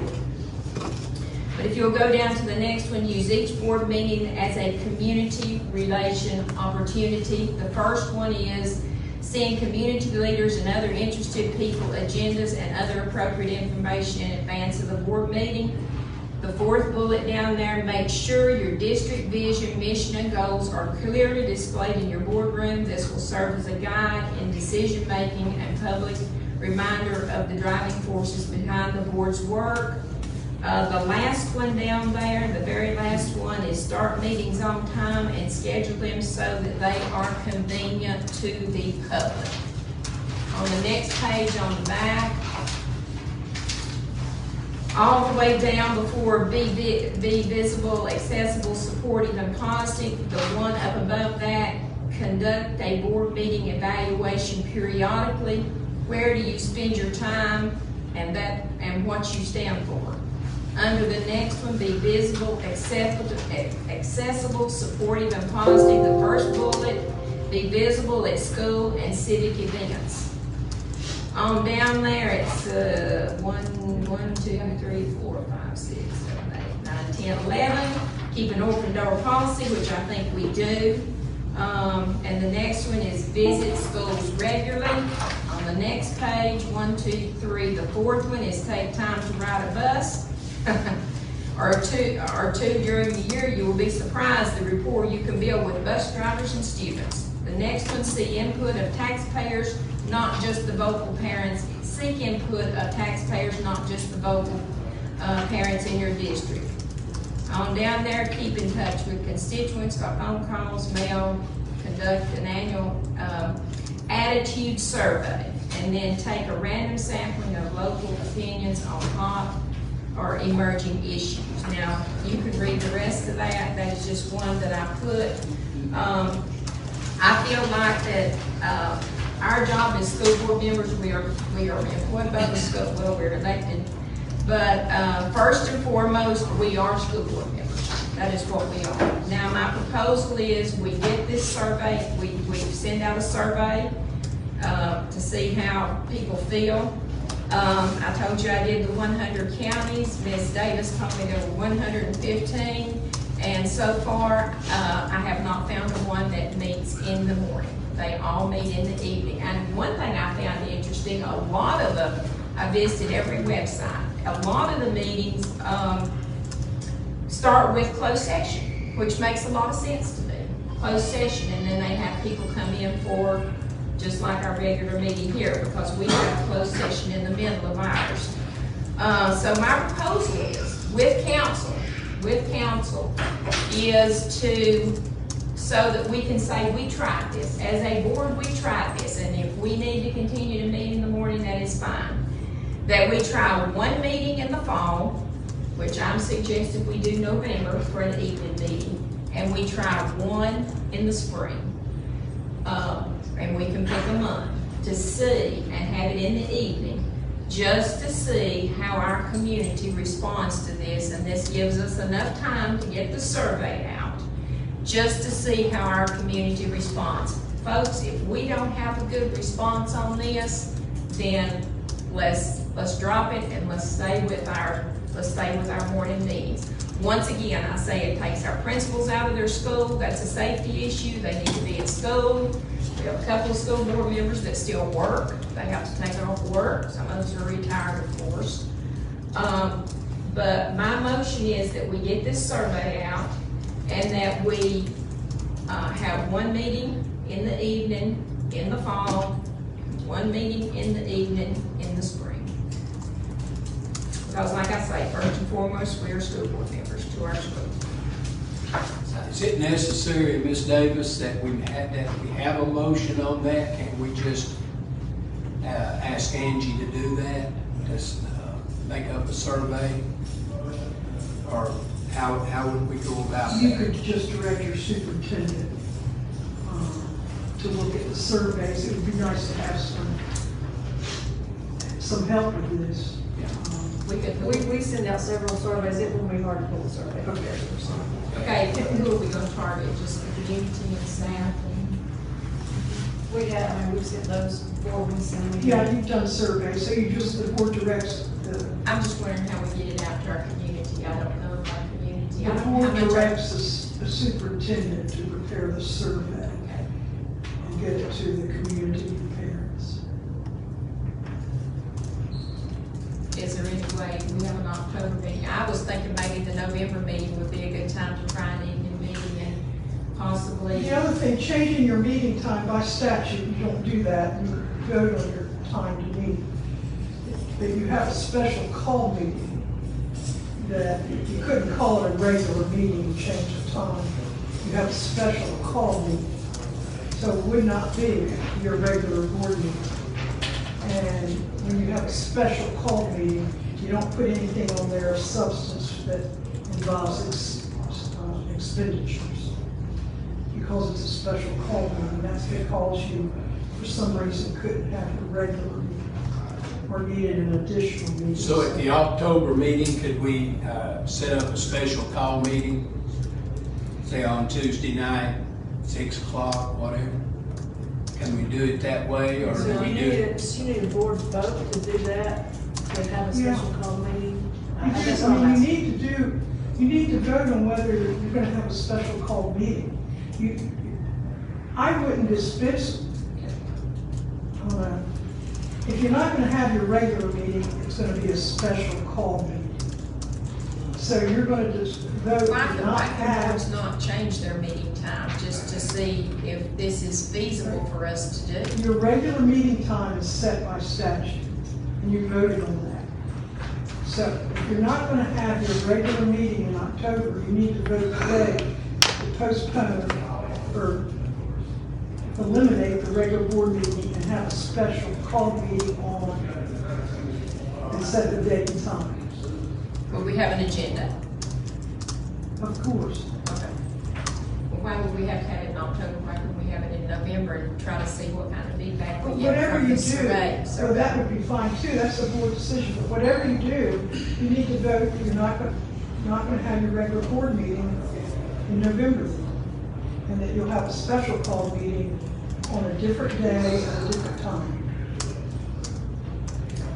But if you'll go down to the next one, use each board meeting as a community relation opportunity. The first one is send community leaders and other interested people agendas and other appropriate information in advance of the board meeting. The fourth bullet down there, make sure your district vision, mission, and goals are clearly displayed in your boardroom. This will serve as a guide in decision-making and public reminder of the driving forces behind the board's work. The last one down there, the very last one, is start meetings on time and schedule them so that they are convenient to the public. On the next page on the back, all the way down before be visible, accessible, supportive, and positive, the one up above that, conduct a board meeting evaluation periodically. Where do you spend your time and what you stand for? Under the next one, be visible, accessible, supportive, and positive. The first bullet, be visible at school and civic events. On down there, it's 1, 2, 3, 4, 5, 6, 7, 8, 9, 10, 11. Keep an open door policy, which I think we do. And the next one is visit schools regularly. On the next page, 1, 2, 3. The fourth one is take time to ride a bus. or two during the year. You will be surprised the rapport you can build with bus drivers and students. The next one, see input of taxpayers, not just the vocal parents. Seek input of taxpayers, not just the vocal parents in your district. On down there, keep in touch with constituents by phone calls, mail, conduct an annual attitude survey, and then take a random sampling of local opinions on hot or emerging issues. Now, you could read the rest of that. That is just one that I put. I feel like that our job as school board members, we are employed by the school, well, we're elected, but first and foremost, we are school board members. That is what we are. Now, my proposal is we get this survey, we send out a survey to see how people feel. I told you I did the 100 counties. Ms. Davis told me there were 115, and so far I have not found the one that meets in the morning. They all meet in the evening. And one thing I found interesting, a lot of them, I visited every website, a lot of the meetings start with closed session, which makes a lot of sense to me. Closed session, and then they have people come in for just like our regular meeting here, because we have a closed session in the middle of ours. So my proposal is, with council, is to, so that we can say we tried this. As a board, we tried this, and if we need to continue to meet in the morning, that is fine. That we try one meeting in the fall, which I'm suggesting we do November for an evening meeting, and we try one in the spring. And we can pick a month to see and have it in the evening, just to see how our community responds to this. And this gives us enough time to get the survey out, just to see how our community responds. Folks, if we don't have a good response on this, then let's drop it and let's stay with our morning meetings. Once again, I say it takes our principals out of their school. That's a safety issue. They need to be at school. We have a couple of school board members that still work. They have to take off work. Some of us are retired, of course. But my motion is that we get this survey out and that we have one meeting in the evening in the fall, one meeting in the evening in the spring. Because like I say, first and foremost, we are school board members to our school. Is it necessary, Ms. Davis, that we have a motion on that? Can we just ask Angie to do that? Just make up a survey? Or how would we go about that? You could just direct your superintendent to look at the surveys. It would be nice to have some help with this. We send out several surveys. It wouldn't be hard to pull a survey together. Okay, who are we going to target? started, just the community and staff and. We have, I mean, we've sent those forwards and we. Yeah, you've done surveys, so you just, the board directs the, I'm just wondering how we get it out to our community. I don't know if our community. I the don't know how board much. directs the superintendent to prepare the survey and get it to the community and parents. Is there any way, we have an October meeting? I was thinking maybe the November meeting would be a good time to try an evening meeting and possibly. The other thing, changing your meeting time by statute, you don't do that, you vote on your time to meet. But you have a special call meeting that you couldn't call it a regular meeting and change the time. You have a special call meeting. So it would not be your regular board meeting. And when you have a special call meeting, you don't put anything on there of substance that involves expenditures. Because it's a special call meeting, that's because you, for some reason, couldn't have your regular meeting or needed an additional meeting. So at the October meeting, could we set up a special call meeting, say on Tuesday night, 6 o'clock, whatever? Can we do it that way, or do So we you do it? need a board vote to do that, to have a special call meeting? That's all I'm You asking. need to vote on whether you're gonna have a special call meeting. I wouldn't dismiss, if you're not gonna have your regular meeting, it's gonna be a special call meeting. So you're gonna just vote Why to can not have. boards not change their meeting time, just to see if this is feasible for us to do? Your regular meeting time is set by statute, and you voted on that. So if you're not gonna have your regular meeting in October, you need to vote today to postpone or eliminate the regular board meeting and have a special call meeting on and set the date and time. Will we have an agenda? Of course. Okay. Well, why would we have to have it in October? Why couldn't we have it in November and try to see what kind of feedback we get Whatever from you the do, survey? so that would be fine too, that's a board decision, but whatever you do, you need to vote, you're not gonna have your regular board meeting in November. And that you'll have a special call meeting on a different day at a different time.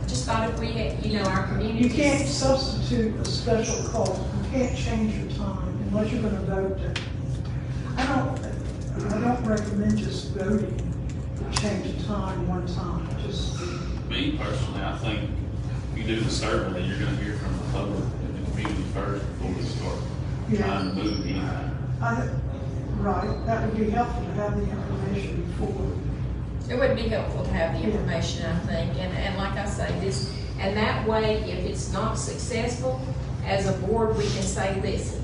Just thought if we had, our community. You can't substitute a special call, you can't change your time unless you're gonna vote to. I don't recommend just voting to change the time one time, just. Me personally, I think if you do the survey, you're gonna hear from the public and the community first before we start trying to move anything. Right, that would be helpful to have the information before. It would be helpful to have the information, I think, and like I say, and that way, if it's not successful, as a board, we can say, listen,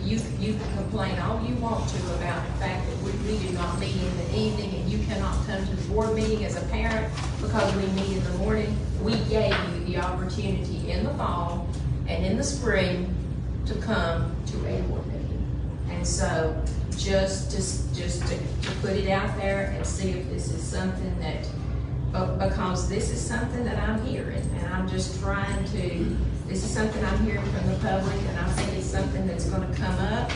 you can complain all you want to about the fact that we do not meet in the evening, and you cannot come to the board meeting as a parent because we meet in the morning. We gave you the opportunity in the fall and in the spring to come to a board meeting. And so, just to put it out there and see if this is something that, because this is something that I'm hearing, and I'm just trying to, this is something I'm hearing from the public, and I think it's something that's gonna come up,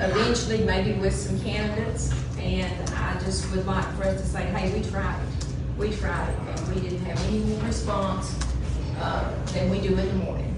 eventually, maybe with some candidates, and I just would like for us to say, hey, we tried it, and we didn't have any more response, than we do in the morning.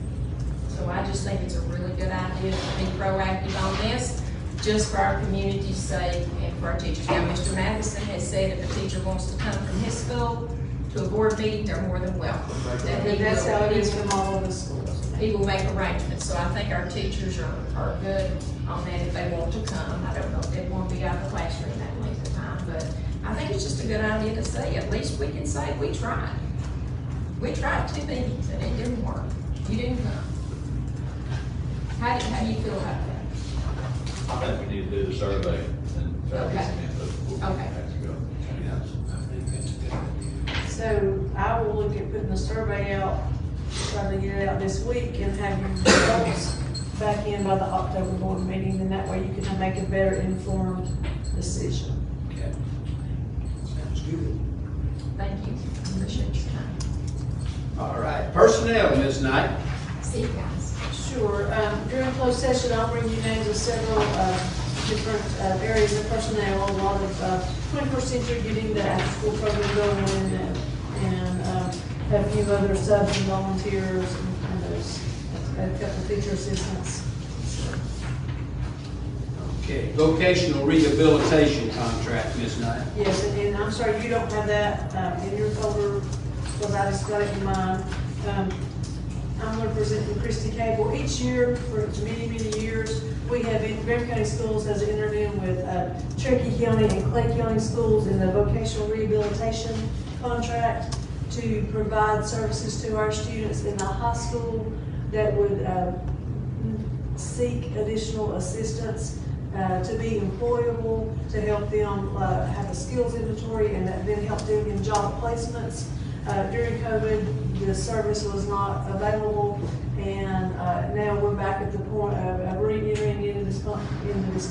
So I just think it's a really good idea to be proactive on this, just for our community's sake and for our teachers. Now, Mr. Matheson has said if a teacher wants to come from his school to a board meeting, they're more than welcome. That's how it is from all of the schools. He will make arrangements, so I think our teachers are good on that if they want to come. I don't know if they want to be out of the classroom that length of time, but I think it's just a good idea to say, at least we can say we tried. We tried 2 meetings and it didn't work. You didn't come. How do you feel about that? I think we need to do the survey and try to get some input before we Okay. have to go. So I will look at putting the survey out, try to get it out this week and have your results back in by the October board meeting, and that way you can make a better informed decision. Okay. Sounds good. Thank you. Appreciate your time. All right, personnel, Ms. Knight. See you guys. Sure, During closed session, I'll bring you names of several different areas of personnel, a lot of 21st century getting the after-school program going and a few other subs and volunteers and those, a couple teacher assistants. Okay, vocational rehabilitation contract, Ms. Knight. Yes, and I'm sorry, you don't have that in your folder, because I just got it in mine. I'm going to present the Christie Cable. Each year, for many, many years, we have, Graham County Schools has entered in with Cherokee County and Clay County Schools in the vocational rehabilitation contract to provide services to our students in the high school that would seek additional assistance to be employable, to help them have a skills inventory, and then help them in job placements. During COVID, the service was not available, and now we're back at the point of re-entering into this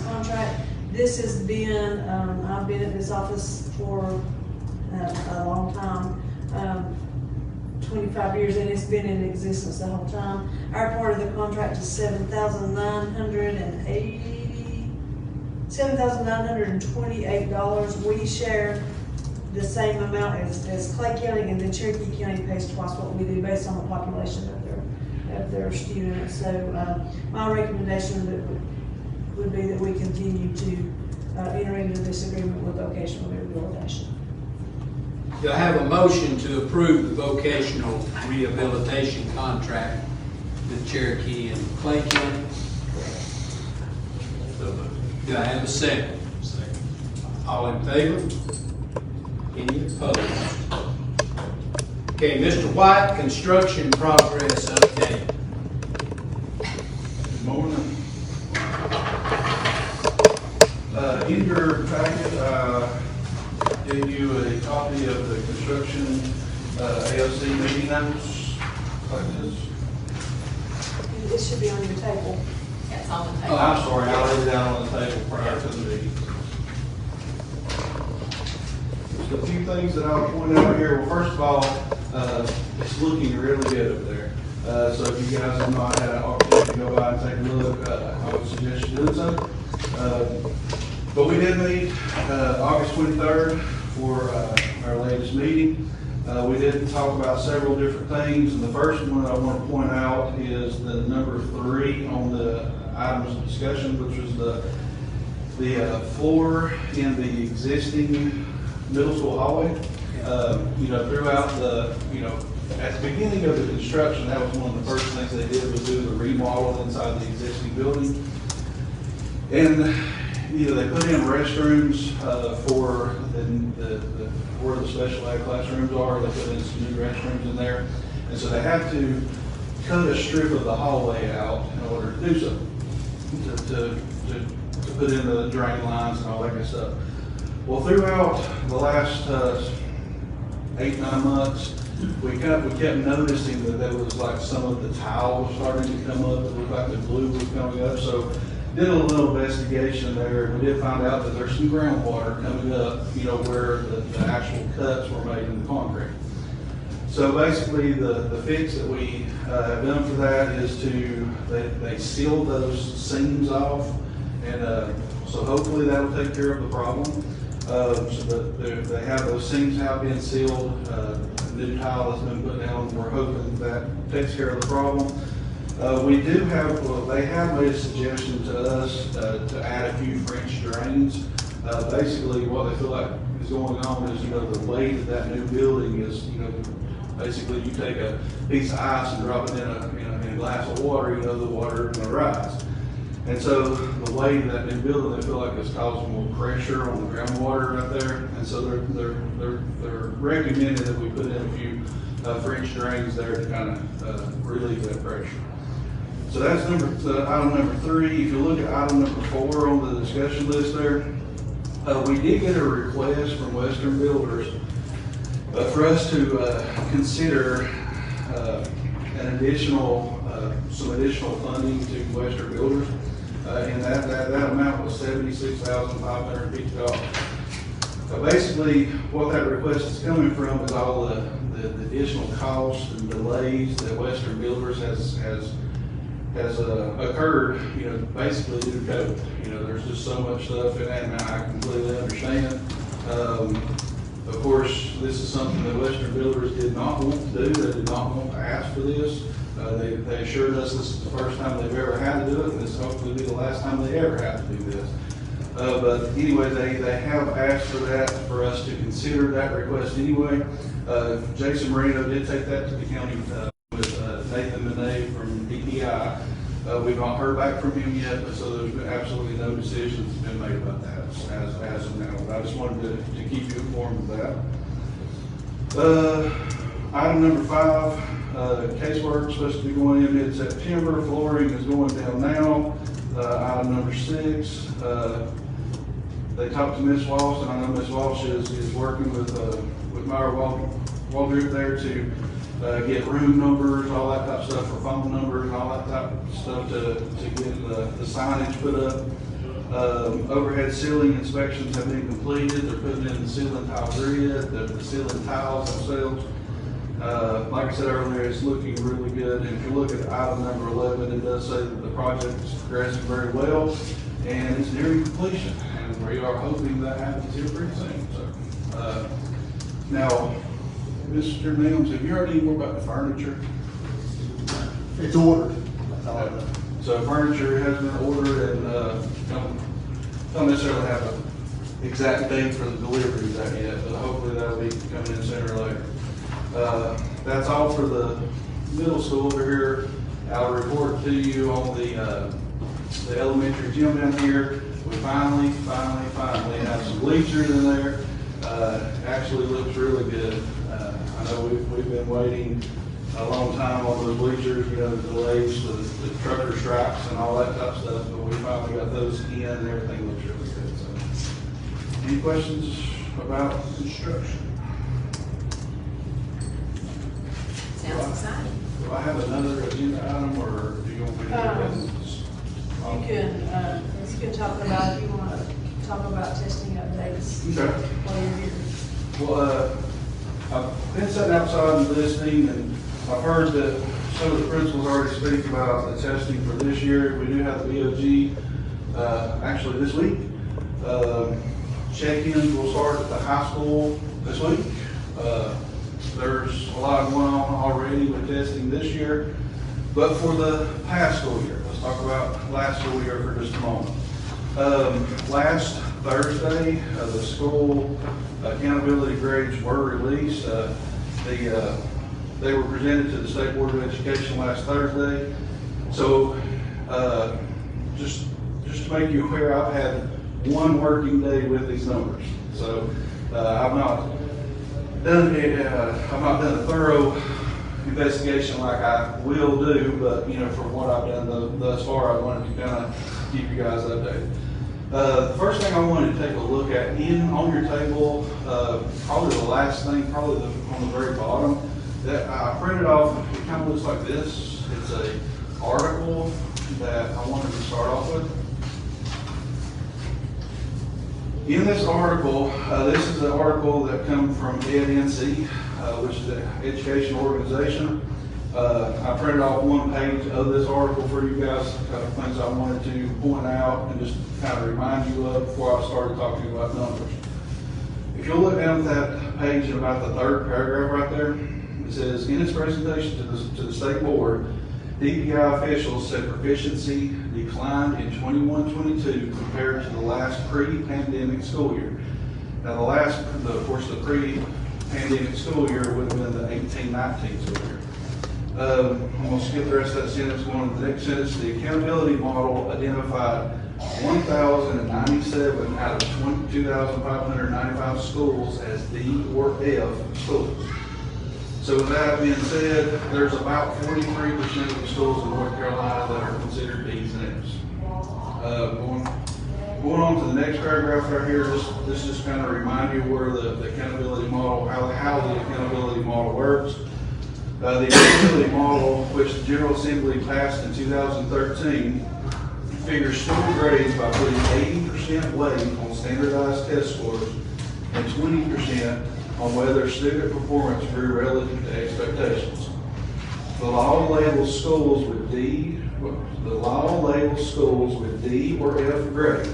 contract. This has been, I've been at this office for a long time, 25 years, and it's been in existence the whole time. Our part of the contract is $7,928. We share the same amount as Clay County, and then Cherokee County pays twice what we do based on the population of their students. So my recommendation would be that we continue to enter into this agreement with vocational rehabilitation. Do I have a motion to approve the vocational rehabilitation contract with Cherokee and Clay County? Do I have a second? Second. All in favor? Any opposed? Okay, Mr. White, construction progress update. Good morning. In your packet, gave you a copy of the construction AOC meeting notes, like this. It should be on your table. That's on the table. Oh, I'm sorry, I laid it down on the table prior to the meeting. Just a few things that I'll point out here. Well, first of all, it's looking really good up there. So if you guys have not had an opportunity to go by and take a look, I would suggest you do so. But we did meet August 23rd for our latest meeting. We did talk about several different things, and the first one I want to point out is the number 3 on the items of discussion, which was the floor in the existing middle school hallway. Throughout the, at the beginning of the construction, that was one of the first things they did was do the remodel inside the existing building. And they put in restrooms for where the special ed classrooms are. They put in some new restrooms in there, and so they had to cut a strip of the hallway out in order to do so, to put in the drain lines and all that good stuff. Well, throughout the last 8-9 months, we kept noticing that there was like some of the tile was starting to come up. It looked like the glue was coming up. So did a little investigation there, and we did find out that there's some groundwater coming up, where the actual cuts were made in the concrete. So basically, the fix that we have done for that is they seal those seams off, and so hopefully that will take care of the problem. So that they have those seams have been sealed. A new tile has been put down. We're hoping that takes care of the problem. They have made a suggestion to us to add a few French drains. Basically, what they feel like is going on is, the weight of that new building is, basically you take a piece of ice and drop it in a glass of water, the water is going to rise. And so the weight of that new building, they feel like it's causing more pressure on the groundwater out there. And so they're recommending that we put in a few French drains there to kind of relieve that pressure. So that's item number 3. If you look at item number 4 on the discussion list there, we did get a request from Western Builders for us to consider some additional funding to Western Builders, and that amount was $76,550. Basically, what that request is coming from is all the additional costs and delays that Western Builders has has occurred, basically due to COVID. There's just so much stuff in that, and I completely understand. Of course, this is something that Western Builders did not want to do. They did not want to ask for this. They assured us this is the first time they've ever had to do it, and this hopefully will be the last time they ever have to do this. But anyway, they have asked for that, for us to consider that request anyway. Jason Marino did take that to the county with Nathan Monet from DPI. We've not heard back from him yet, but so there's been absolutely no decisions been made about that as of now. But I just wanted to keep you informed of that. Item number 5, casework is supposed to be going in mid-September. Flooring is going down now. Item number 6, they talked to Ms. Walsh, and I know Ms. Walsh is working with Meyer Wall Group there to get room numbers, all that type of stuff, for phone numbers, and all that type of stuff to get the signage put up. Overhead ceiling inspections have been completed. They're putting in the ceiling tile grid, the ceiling tiles themselves. Like I said earlier, it's looking really good. And if you look at item number 11, it does say that the project is progressing very well and it's nearing completion. And we are hoping that happens here pretty soon. So, now, Mr. Nims, have you heard any more about the furniture? It's ordered. That's all I know. So furniture has been ordered, and don't necessarily have an exact date for the delivery of that yet, but hopefully that'll be coming in sooner or later. That's all for the middle school over here. I'll report to you on the elementary gym down here. We finally have some bleachers in there. Actually looks really good. I know we've been waiting a long time on those bleachers, the delays, the trucker stripes and all that type of stuff, but we finally got those in and everything looks really good. So, any questions about construction? Sounds exciting. Do I have another agenda item, or do you want me to do business? You can talk about, if you want to talk about testing updates Okay. while you're here. Well, I've been sitting outside and listening, and I've heard that some of the principals already speak about the testing for this year. We do have the BOG, actually this week. Check-ins will start at the high school this week. There's a lot going on already with testing this year, but for the past school year, let's talk about last school year for just a moment. Last Thursday, the school accountability grades were released. They were presented to the State Board of Education last Thursday. So, just to make you aware, I've had one working day with these numbers. So, I've not done a thorough investigation like I will do, but from what I've done thus far, I wanted to kind of keep you guys updated. The first thing I wanted to take a look at on your table, probably the last thing, on the very bottom, that I printed off. It kind of looks like this. It's a article that I wanted to start off with. In this article, this is an article that comes from EdNC, which is an education organization. I printed off one page of this article for you guys, things I wanted to point out and just kind of remind you of before I started talking about numbers. If you'll look down at that page in about the third paragraph right there, it says, in its presentation to the state board, DPI officials said proficiency declined in 21-22 compared to the last pre-pandemic school year. Now of course, the pre-pandemic school year would have been the 18-19 school year. I'm going to skip the rest of that sentence, going to the next sentence. The accountability model identified 1,097 out of 2,595 schools as D or F schools. So with that being said, there's about 43% of the schools in North Carolina that are considered Ds and Fs. Going on to the next paragraph right here, this just kind of remind you where the accountability model, how the accountability model works. The accountability model, which the General Assembly passed in 2013, figures school grades by putting 80% weight on standardized test scores and 20% on whether student performance grew relative to expectations. The law labels schools with D the law labels schools with D or F grades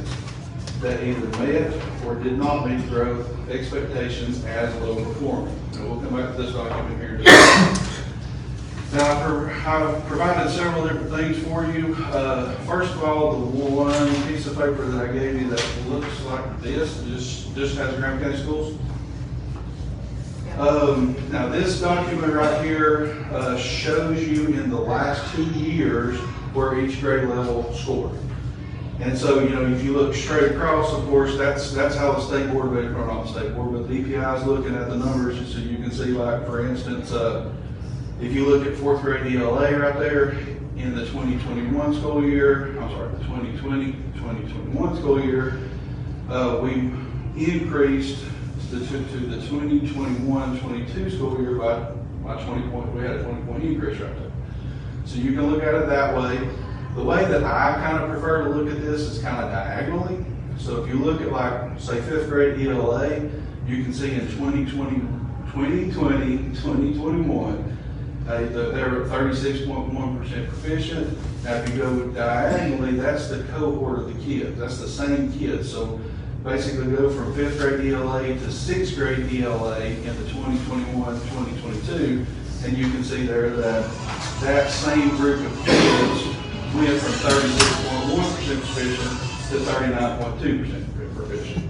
that either met or did not meet growth expectations as low performing. And we'll come back to this document here in just a minute. Now, I've provided several different things for you. First of all, the one piece of paper that I gave you that looks like this, just has Graham County schools. Now, this document right here shows you in the last 2 years where each grade level scored. And so, you know, if you look straight across, of course, that's how the state board, or not the state board, but the DPI is looking at the numbers, so you can see, like, for instance, if you look at 4th grade ELA right there in the 2021 school year, I'm sorry, the 2020-2021 school year, we increased to the 2021-22 school year by 20 points. We had a 20-point increase right there. So you can look at it that way. The way that I kind of prefer to look at this is kind of diagonally. So if you look at, like, say, 5th grade ELA, you can see in 2021, they're at 36.1% proficient. Now, if you go diagonally, that's the cohort of the kids. That's the same kids. So basically go from 5th grade ELA to 6th grade ELA in the 2021-2022, and you can see there that that same group of kids went from 36.1% proficient to 39.2% proficient.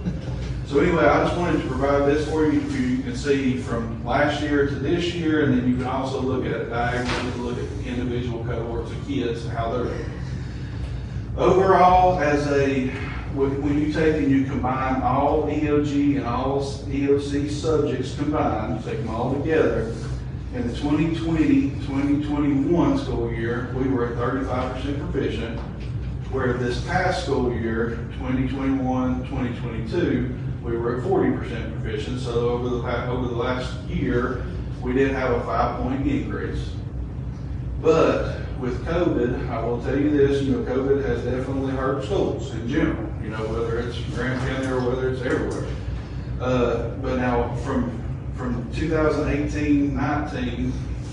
So anyway, I just wanted to provide this for you. You can see from last year to this year, and then you can also look at it diagonally to look at individual cohorts of kids and how they're doing. Overall, when you take and you combine all EOG and all EOC subjects combined, you take them all together, in the 2020-2021 school year, we were at 35% proficient, where this past school year, 2021-2022, we were at 40% proficient. So over the last year, we did have a 5-point increase. But with COVID, I will tell you this, you know, COVID has definitely hurt schools in general, you know, whether it's Graham County or whether it's everywhere. But now from 2018-19,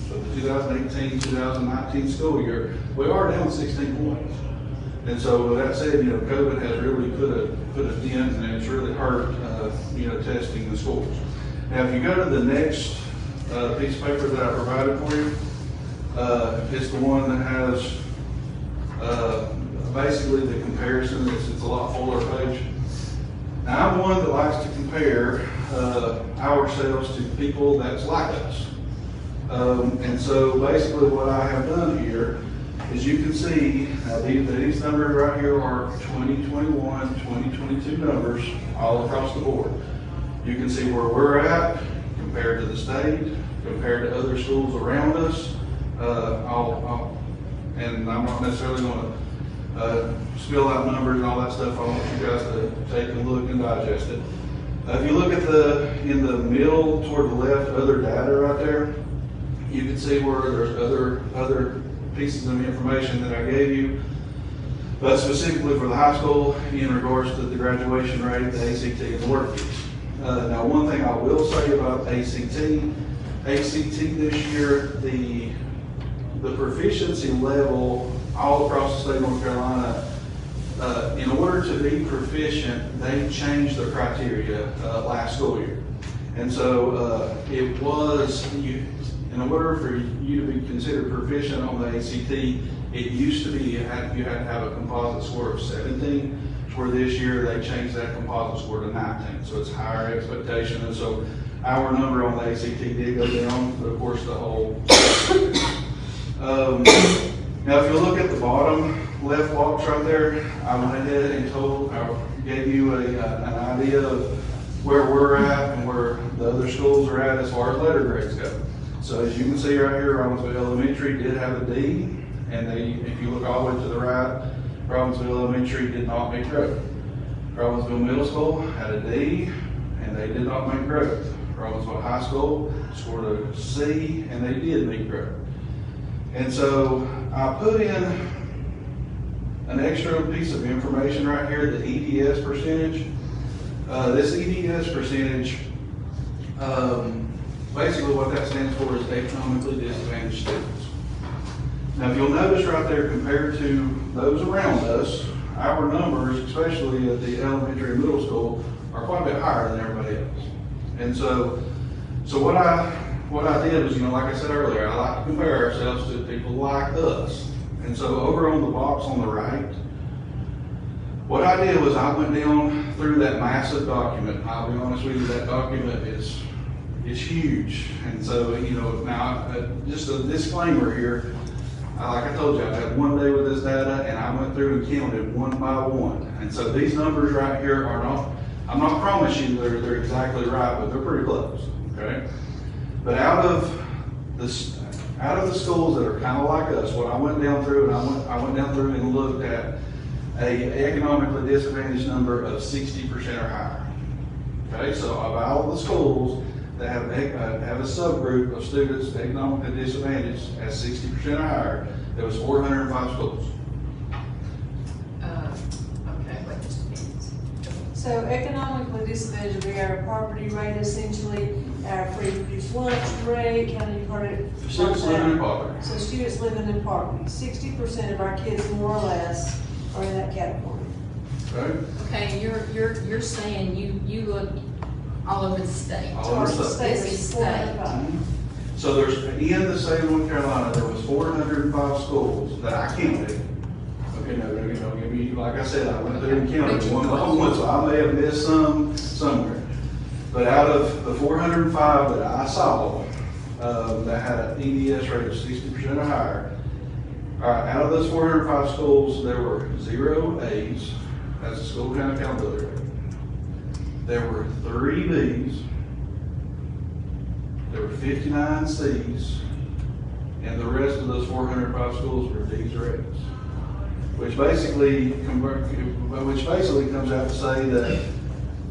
so the 2018-2019 school year, we are down 16 points. And so with that said, you know, COVID has really put a dent, and it's really hurt, you know, testing the schools. Now, if you go to the next piece of paper that I provided for you, it's the one that has basically the comparison. It's a lot fuller page. Now, I'm one that likes to compare ourselves to people that's like us. And so basically what I have done here is you can see these numbers right here are 2021, 2022 numbers all across the board. You can see where we're at compared to the state, compared to other schools around us. And I'm not necessarily going to spill out numbers and all that stuff. I want you guys to take a look and digest it. If you look at in the middle toward the left, other data right there, you can see where there's other pieces of information that I gave you, but specifically for the high school in regards to the graduation rate, the ACT, and the work piece. Now, one thing I will say about ACT this year, the proficiency level all across the state of North Carolina, in order to be proficient, they changed the criteria last school year. And so it was, in order for you to be considered proficient on the ACT, it used to be you had to have a composite score of 17, where this year they changed that composite score to 19. So it's higher expectation. And so our number on the ACT did go down, but of course the whole. Now, if you look at the bottom left box right there, I went ahead and gave you an idea of where we're at and where the other schools are at as far as letter grades go. So as you can see right here, Robbinsville Elementary did have a D, and if you look all the way to the right, Robbinsville Elementary did not meet growth. Robbinsville Middle School had a D, and they did not meet growth. Robbinsville High School scored a C, and they did meet growth. And so I put in an extra piece of information right here, the EDS percentage. This EDS percentage, basically what that stands for is economically disadvantaged students. Now, if you'll notice right there, compared to those around us, our numbers, especially at the elementary and middle school, are quite a bit higher than everybody else. And so what I did was, like I said earlier, I like to compare ourselves to people like us. And so over on the box on the right, what I did was I went down through that massive document. I'll be honest with you, that document is huge. And so, now, just a disclaimer here, like I told you, I've had one day with this data, and I went through and counted one by one. And so these numbers right here are not, I'm not promising they're exactly right, but they're pretty close, okay? But out of the schools that are kind of like us, what I went down through, and I went down through and looked at a economically disadvantaged number of 60% or higher. Okay, so of all the schools that have a subgroup of students economically disadvantaged at 60% or higher, there was 405 schools. Okay, wait just a minute. So economically disadvantaged would be our poverty rate, essentially, our free reduced lunch rate, county credit. Students living in poverty. So students living in poverty, 60% of our kids, more or less, are in that category. Okay. Okay, you're saying you look all over the state. All over the state. This is state. So there's, in the state of North Carolina, there was 405 schools that I counted. Okay, no, give me, like I said, I went through and counted one by one, so I may have missed some somewhere. But out of the 405 that I saw, that had an EDS rate of 60% or higher, out of those 405 schools, there were 0 A's, that's the school kind of accountability rate. There were 3 B's, there were 59 C's, and the rest of those 405 schools were D's or A's. Which basically comes out to say that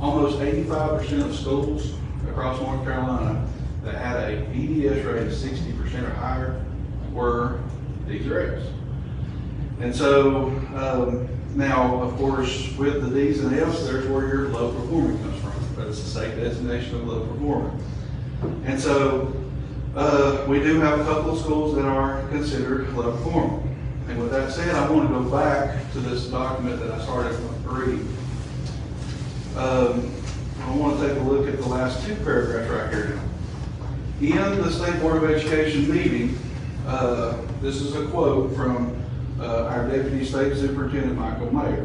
almost 85% of schools across North Carolina that had a EDS rate of 60% or higher were D's or A's. And so, now, of course, with the D's and F's, there's where your low performing comes from. But it's a state designation of low performing. And so, we do have a couple of schools that are considered low performing. And with that said, I want to go back to this document that I started with reading. I want to take a look at the last 2 paragraphs right here. In the State Board of Education meeting, this is a quote from our Deputy State Superintendent, Michael Mayer.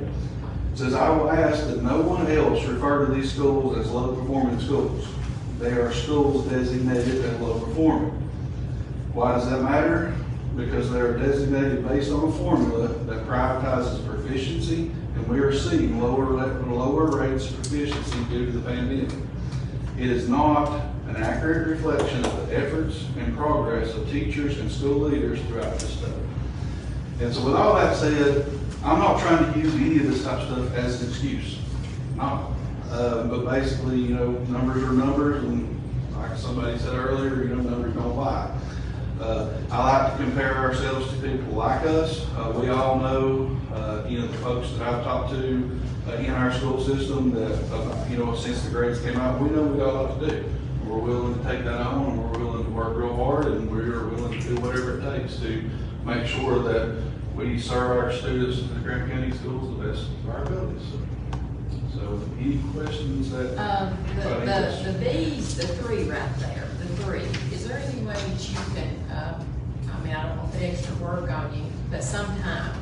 It says, "I will ask that no one else refer to these schools as low-performing schools. They are schools designated as low-performing. Why does that matter? Because they are designated based on a formula that prioritizes proficiency, and we are seeing lower rates of proficiency due to the pandemic. It is not an accurate reflection of the efforts and progress of teachers and school leaders throughout the state." And so with all that said, I'm not trying to use any of this type of stuff as an excuse. Not. But basically, numbers are numbers, and like somebody said earlier, numbers don't lie. I like to compare ourselves to people like us. We all know, the folks that I've talked to in our school system that, since the grades came out, we know we got a lot to do. We're willing to take that on, and we're willing to work real hard, and we're willing to do whatever it takes to make sure that we serve our students in the Graham County schools the best of our abilities. So any questions that? The B's, the 3 right there, the 3. Is there any way that you can, I don't want to put extra work on you, but sometime,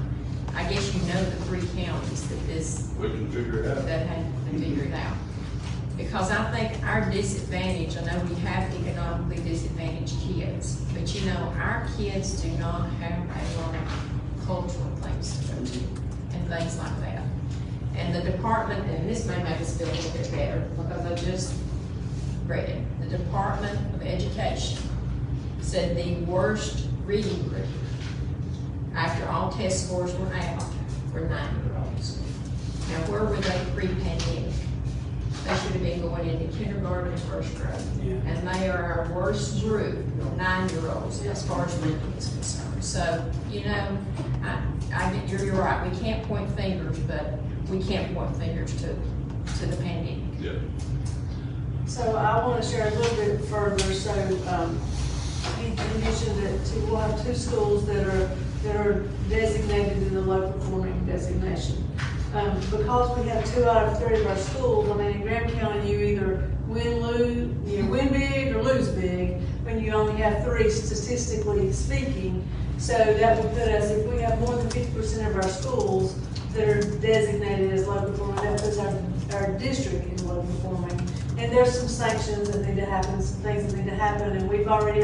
I guess the 3 counties that this. We can figure it out. That had to figure it out. Because I think our disadvantage, I know we have economically disadvantaged kids, but our kids do not have a lot of cultural things to go to and things like that. And the department, and this may make us feel a little bit better because I just read it. The Department of Education said the worst reading group after all test scores were out were 9-year-olds. Now, where were they pre-pandemic? They should have been going into kindergarten and first grade. Yeah. And they are our worst group, 9-year-olds, as far as reading is concerned. So, you're right. We can't point fingers, but we can't point fingers to the pandemic. Yeah. So I want to share a little bit further. So you mentioned that we'll have 2 schools that are that are designated in the low performing designation. Because we have 2 out of 3 of our schools, I mean, in Graham County, you either win big or lose big when you only have 3 statistically speaking. So that would put us, if we have more than 50% of our schools that are designated as low performing, that puts our district in low performing. And there's some sanctions that need to happen, some things that need to happen, and we've already,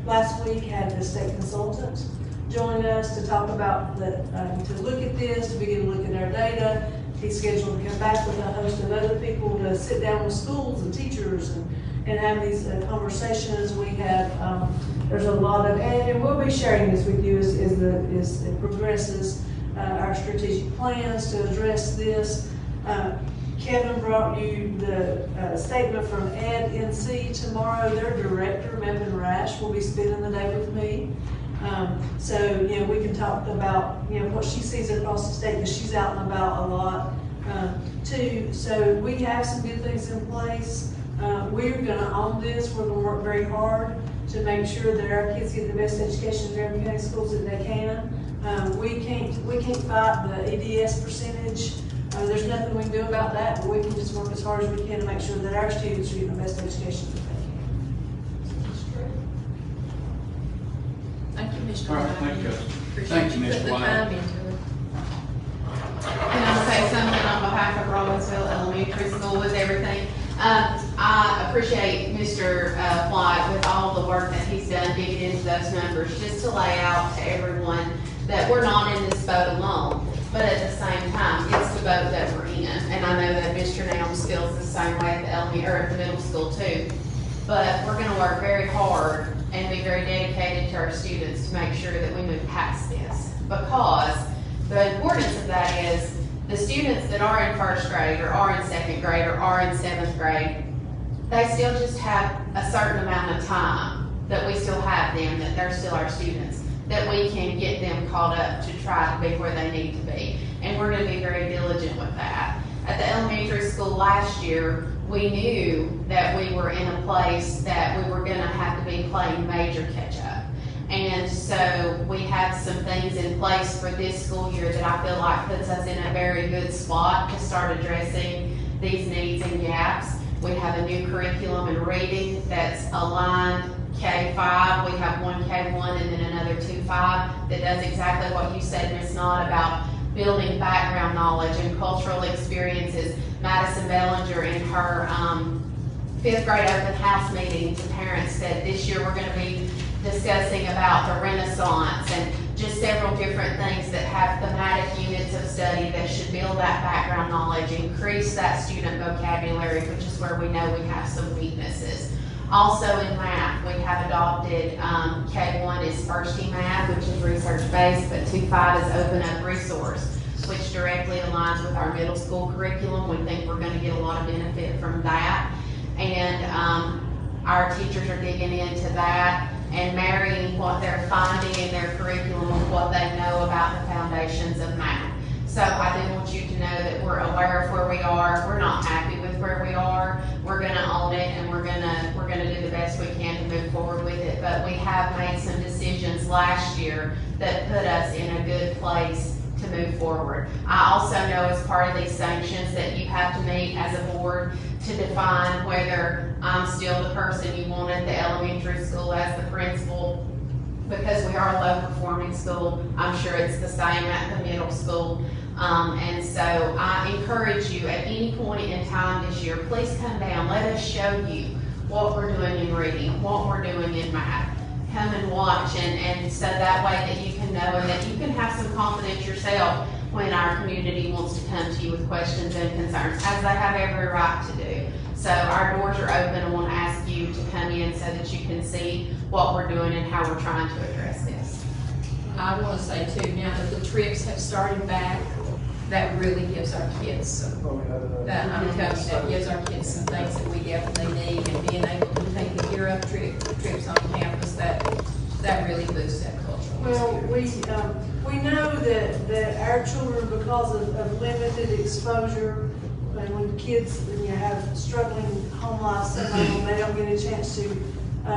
last week, had the state consultant join us to talk about, to look at this, to begin to look at our data. He's scheduled to come back with a host of other people to sit down with schools and teachers and have these conversations. We have, there's a lot of, and we'll be sharing this with you as it progresses, our strategic plans to address this. Kevin brought you the statement from EdNC tomorrow. Their director, Melvin Rash, will be spending the day with me. So, we can talk about, what she sees across the state, because she's out and about a lot, too. So we have some good things in place. We're gonna own this. We're gonna work very hard to make sure that our kids get the best education in Graham County schools that they can. We can't fight the EDS percentage. There's nothing we can do about that, but we can just work as hard as we can to make sure that our students are getting the best education that they can. Thank you, Mr. All right, White. thank you. Appreciate Thank you, you Ms. putting the White. time into it. Can I say something on behalf of Robbinsville Elementary School with everything? I appreciate Mr. White with all the work that he's done digging into those numbers, just to lay out to everyone that we're not in this boat alone. But at the same time, it's the boat that we're in. And I know that Mr. Nelms feels the same way at the middle school too. But we're gonna work very hard and be very dedicated to our students to make sure that we move past this. Because the importance of that is the students that are in first grade or are in second grade or are in 7th grade, they still just have a certain amount of time that we still have them, that they're still our students, that we can get them caught up to try to be where they need to be. And we're gonna be very diligent with that. At the elementary school last year, we knew that we were in a place that we were gonna have to be playing major catch up. And so we have some things in place for this school year that I feel like puts us in a very good spot to start addressing these needs and gaps. We have a new curriculum in reading that's aligned K-5. We have one K-1 and then another 2-5 that does exactly what you said, Ms. Knott, about building background knowledge and cultural experiences. Madison Bellinger in her 5th grade open house meeting to parents said this year we're going to be discussing about the Renaissance and just several different things that have thematic units of study that should build that background knowledge, increase that student vocabulary, which is where we know we have some weaknesses. Also in math, we have adopted K1 is First Math, which is research-based, but 2-5 is Open Up Resource, which directly aligns with our middle school curriculum. We think we're going to get a lot of benefit from that. And our teachers are digging into that and marrying what they're finding in their curriculum with what they know about the foundations of math. So I do want you to know that we're aware of where we are. We're not happy with where we are. We're gonna own it, and we're gonna do the best we can to move forward with it. But we have made some decisions last year that put us in a good place to move forward. I also know as part of these sanctions that you have to meet as a board to define whether I'm still the person you want at the elementary school as the principal, because we are a low performing school. I'm sure it's the same at the middle school. And so I encourage you at any point in time this year, please come down. Let us show you what we're doing in reading, what we're doing in math. Come and watch, and so that way that you can know and that you can have some confidence yourself when our community wants to come to you with questions and concerns, as they have every right to do. So our doors are open. I want to ask you to come in so that you can see what we're doing and how we're trying to address this. I want to say too, now that the trips have started back, that really gives our kids some, that I'm telling you, that gives our kids some things that we definitely need, and being able to take the gear up trips on campus, that really boosts that cultural experience. Well, we know that our children, because of limited exposure, and when kids have struggling home lives, some of them, they don't get a chance to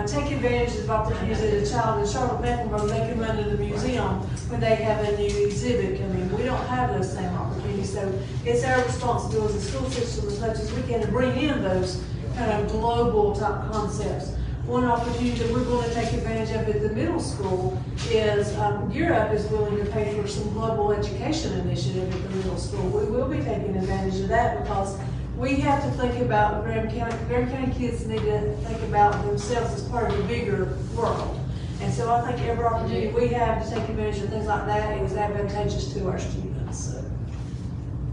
take advantage of opportunities as a child in Charlotte Mecklenburg. They can run to the museum when they have a new exhibit coming. We don't have those same opportunities, so it's our responsibility as a school system as much as we can to bring in those kind of global type concepts. One opportunity that we're going to take advantage of at the middle school is Gear Up is willing to pay for some global education initiative at the middle school. We will be taking advantage of that because we have to think about Graham County kids need to think about themselves as part of a bigger world. And so I think every opportunity we have to take advantage of things like that is advantageous to our students. So.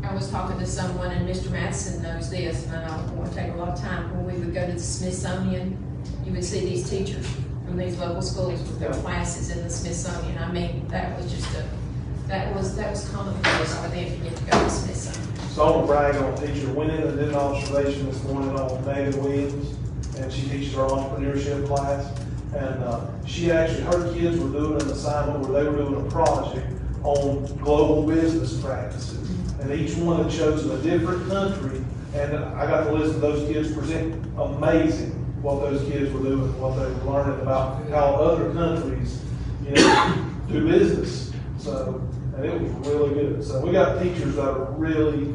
I was talking to someone, and Mr. Matheson knows this, and I don't want to take a lot of time. When we would go to the Smithsonian, you would see these teachers from these local schools with their classes in the Smithsonian. I mean, that was just that was commonplace for them to get to go to the Smithsonian. So I want to brag on a teacher. Went in and did an observation this morning on Megan Williams, and she teaches our entrepreneurship class. And she actually, her kids were doing an assignment where they were doing a project on global business practices. And each one had chosen a different country, and I got to listen to those kids present. Amazing what those kids were doing, what they were learning about how other countries, do business. So, and it was really good. So we got teachers that are really,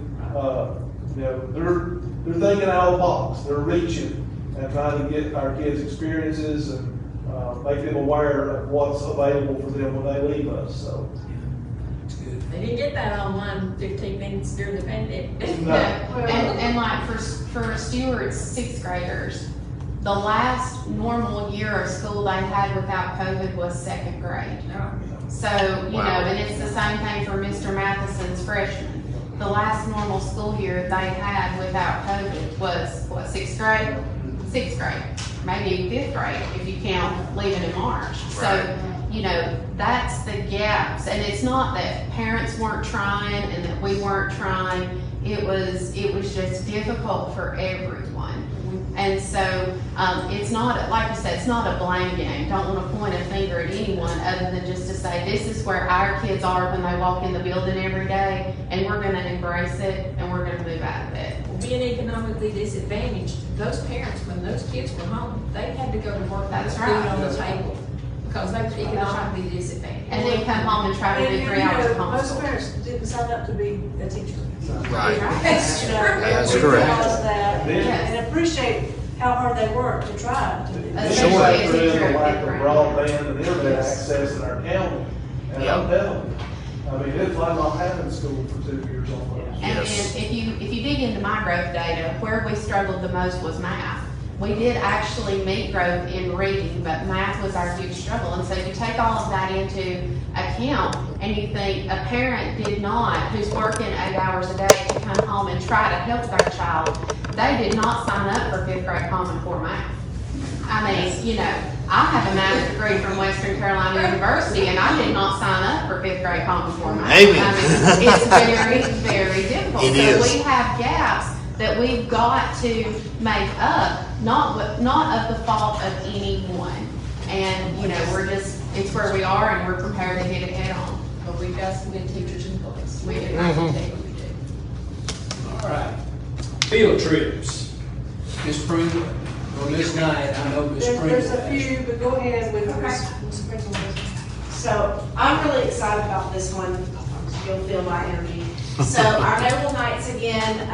they're thinking out of the box. They're reaching and trying to get our kids experiences and make them aware of what's available for them when they leave us. So. They didn't get that online 15 minutes during the pandemic. No. And like for Stewart's sixth graders, the last normal year of school they had without COVID was second grade. So, and it's the same thing for Mr. Matheson's freshmen. The last normal school year they had without COVID was, what, sixth grade? Sixth grade, maybe fifth grade if you count leaving in March. So, that's the gaps. And it's not that parents weren't trying and that we weren't trying. It was just difficult for everyone. And so it's not, like you said, it's not a blame game. Don't want to point a finger at anyone other than just to say this is where our kids are when they walk in the building every day, and we're going to embrace it and we're going to move out of it. Being economically disadvantaged, those parents, when those kids were home, they had to go to work with food on the table because they were economically disadvantaged. And then come home and try to do 3 hours of homeschool. Most parents didn't sign up to be a teacher. Right. That's That's correct. And appreciate how hard they work to try to do that. Sure. The lack of broadband and internet access in our county. And I'm telling you, I mean, it's like not having school for 2 years almost. And then if you dig into my growth data, where we struggled the most was math. We did actually meet growth in reading, but math was our huge struggle. And so you take all of that into account and you think a parent did not, who's working 8 hours a day to come home and try to help their child, they did not sign up for 5th grade Common Core math. I mean, I have a math degree from Western Carolina University, and I did not sign up for 5th grade Common Core math. Maybe. I mean, it's very, very difficult. It so is. we have gaps that we've got to make up, not of the fault of anyone. And, it's where we are, and we're prepared to hit it head on. But we've got some good teachers in place. We do. All right. Field trips. Ms. Pringle, or Ms. Knight, I know Ms. Pringle. There's a few, but go ahead with Ms. Pringle. So I'm really excited about this one. You'll feel my energy. So our Noble Nights again,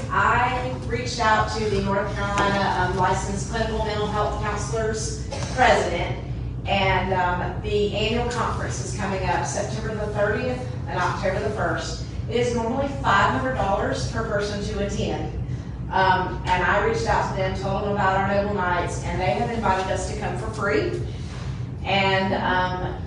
I reached out to the North Carolina licensed clinical mental health counselors president, and the annual conference is coming up September the 30th and October the 1st. It is normally $500 per person to attend. And I reached out to them, told them about our Noble Nights, and they have invited us to come for free. And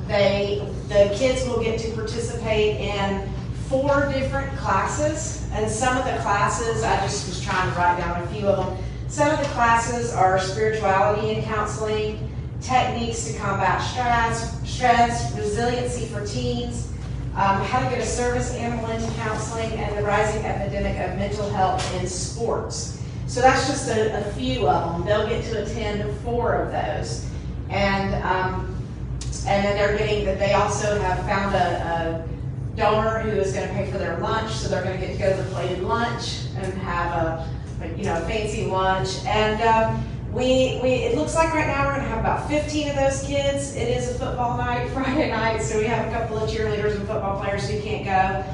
the kids will get to participate in 4 different classes. And some of the classes, I just was trying to write down a few of them. Some of the classes are spirituality and counseling, techniques to combat stress, resiliency for teens, how to get a service animal into counseling, and the rising epidemic of mental health in sports. So that's just a few of them. They'll get to attend 4 of those. And then they're getting that. They also have found a donor who is going to pay for their lunch, so they're going to get to go to the plated lunch and have a fancy lunch. And it looks like right now we're gonna have about 15 of those kids. It is a football night, Friday night, so we have a couple of cheerleaders and football players who can't go.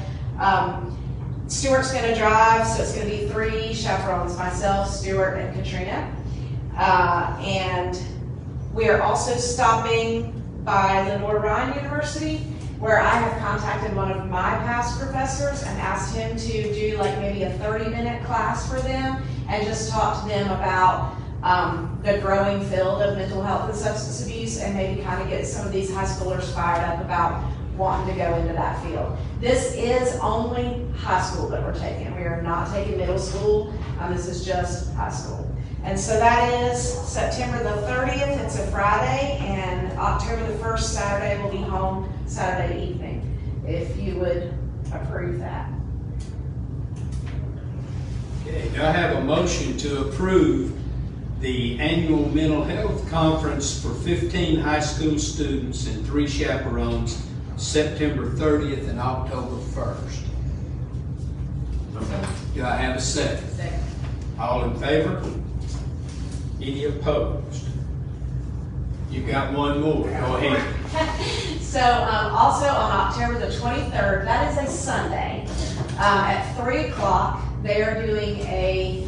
Stuart's gonna drive, so it's gonna be 3 chaperones, myself, Stuart, and Katrina. And we are also stopping by Lenore Ryan University, where I have contacted one of my past professors and asked him to do like maybe a 30-minute class for them and just talk to them about the growing field of mental health and substance abuse, and maybe kind of get some of these high schoolers fired up about wanting to go into that field. This is only high school that we're taking. We are not taking middle school. This is just high school. And so that is September the 30th. It's a Friday, and October the 1st, Saturday, we'll be home Saturday evening, if you would approve that. Okay, do I have a motion to approve the annual mental health conference for 15 high school students and 3 chaperones, September 30th and October 1st? Do I have a second? Second. All in favor? Any opposed? You got one more, go ahead. So also on October the 23rd, that is a Sunday, at 3 o'clock, they are doing a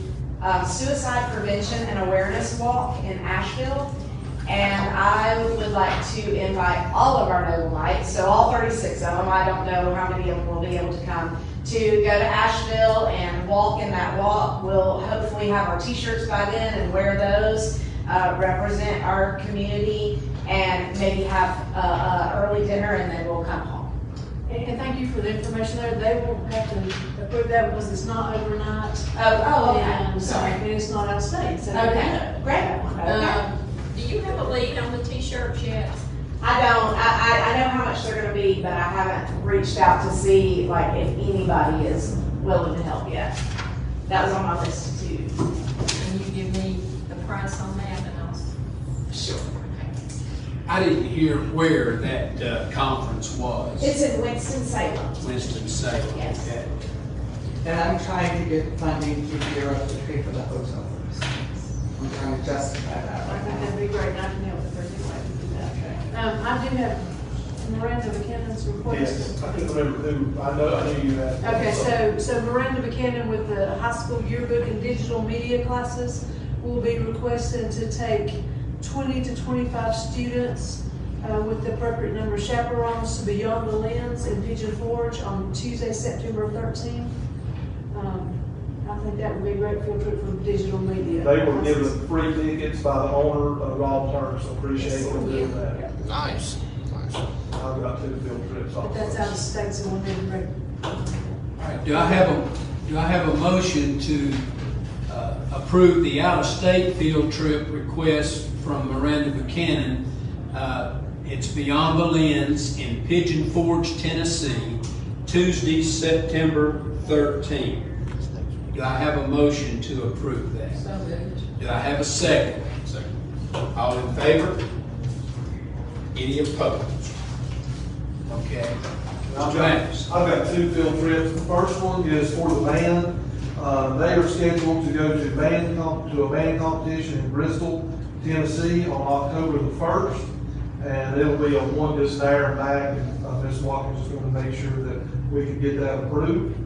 suicide prevention and awareness walk in Asheville. And I would like to invite all of our Noble Knights, so all 36 of them, I don't know how many of them will be able to come, to go to Asheville and walk in that walk. We'll hopefully have our t-shirts by then and wear those, represent our community, and maybe have a early dinner, and then we'll come home. And thank you for the information there. They won't have to approve that because it's not overnight. Oh, okay. And Sorry. and it's not out of state. So Okay, great. Okay. Do you have a lead on the t-shirts yet? I don't. I know how much they're gonna be, but I haven't reached out to see like if anybody is willing to help yet. That was on my list too. Can you give me the price on that and I'll... Sure. I didn't hear where that conference was. It's in Winston-Salem. Winston-Salem. Yes. Okay. And I'm trying to get funding to gear up to pay for the hotel rooms. I'm trying to justify that I right think now. that'd be great, and I can help with everything like to do that. I do have Miranda McKinnon's request. Yes, I couldn't remember who, I knew you had. Okay, so Miranda McKinnon with the high school yearbook and digital media classes will be requested to take 20 to 25 students with the appropriate number of chaperones to Beyond the Lens in Pigeon Forge on Tuesday, September 13th. I think that would be a great field trip for digital media. They were given free tickets by the owner, Rob Turner, so appreciate them doing that. Nice. I've got 2 field trips. But that's out of state, so we'll need to bring. All right, do I have a motion to approve the out-of-state field trip request from Miranda Buchanan? It's Beyond the Lens in Pigeon Forge, Tennessee, Tuesday, September 13th. Do I have a motion to approve that? So moved. Do I have a second? Second. All in favor? Any opposed? Okay. I've got 2 field trips. The first one is for the band. They are scheduled to go to a band competition in Bristol, Tennessee on October the 1st. And it'll be a one just there and back, and Ms. Watkins is going to make sure that we can get that approved.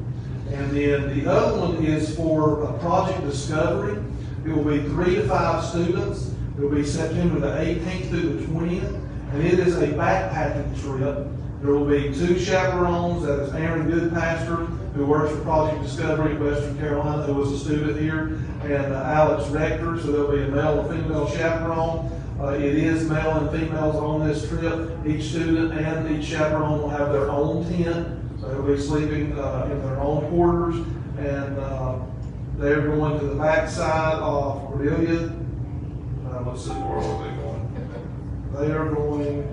And then the other one is for a project discovery. It will be 3 to 5 students. It will be September the 18th through the 20th. And it is a backpacking trip. There will be 2 chaperones. That is Aaron Goodpaster, who works for Project Discovery in Western Carolina, who was a student here, and Alex Rector. So there'll be a male and female chaperone. It is male and females on this trip. Each student and each chaperone will have their own tent. So they'll be sleeping in their own quarters. And they're going to the backside of Cordelia. Let's see, where are they going? They are going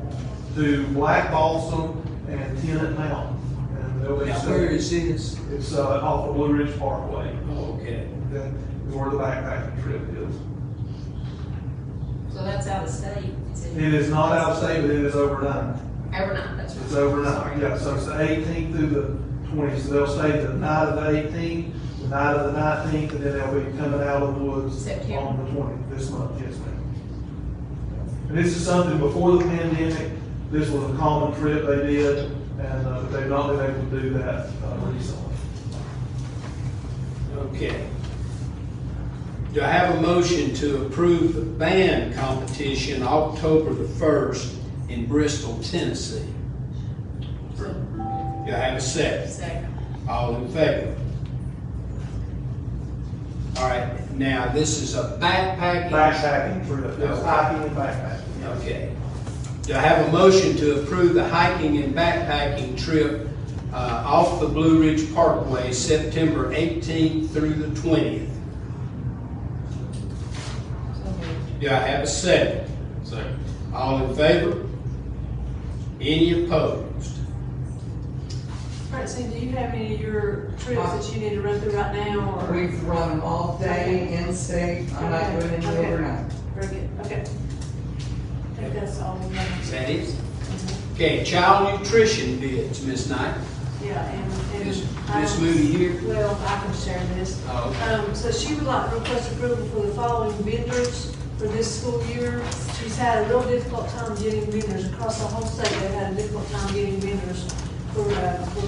to Black Balsam and Tennant Mountain. And they'll be Where is this? It's off of Blue Ridge Parkway. Oh, okay. That is where the backpacking trip is. So that's out of state? It is not out of state, but it is overnight. Overnight, that's right. It's overnight, Sorry. yeah, so it's the 18th through the 20th. So they'll stay the night of the 18th, the night of the 19th, and then they'll be coming out of the woods September. on the 20th, this month, yes, ma'am. And this is something before the pandemic, this was a common trip they did, and but they've not been able to do that recently. Okay. Do I have a motion to approve the band competition October the 1st in Bristol, Tennessee? Do I have a second? Second. All in favor? All right, now this is a backpacking. Backpacking trip, yes, hiking and backpacking. Okay. Do I have a motion to approve the hiking and backpacking trip off the Blue Ridge Parkway, September 18th through the 20th? Do I have a second? Second. All in favor? Any opposed? Francine, do you have any of your trips that you need to run through right now, or? We've run them all day, in-state, I'm not doing any overnight. Very good, okay. I think that's all we have. Is that it? Okay, child nutrition bids, Ms. Knight. Yeah, and. Ms. Moody here? Well, I can share this. Oh, okay. So she would like to request approval for the following vendors for this school year. She's had a real difficult time getting vendors across the whole state. They've had a difficult time getting vendors for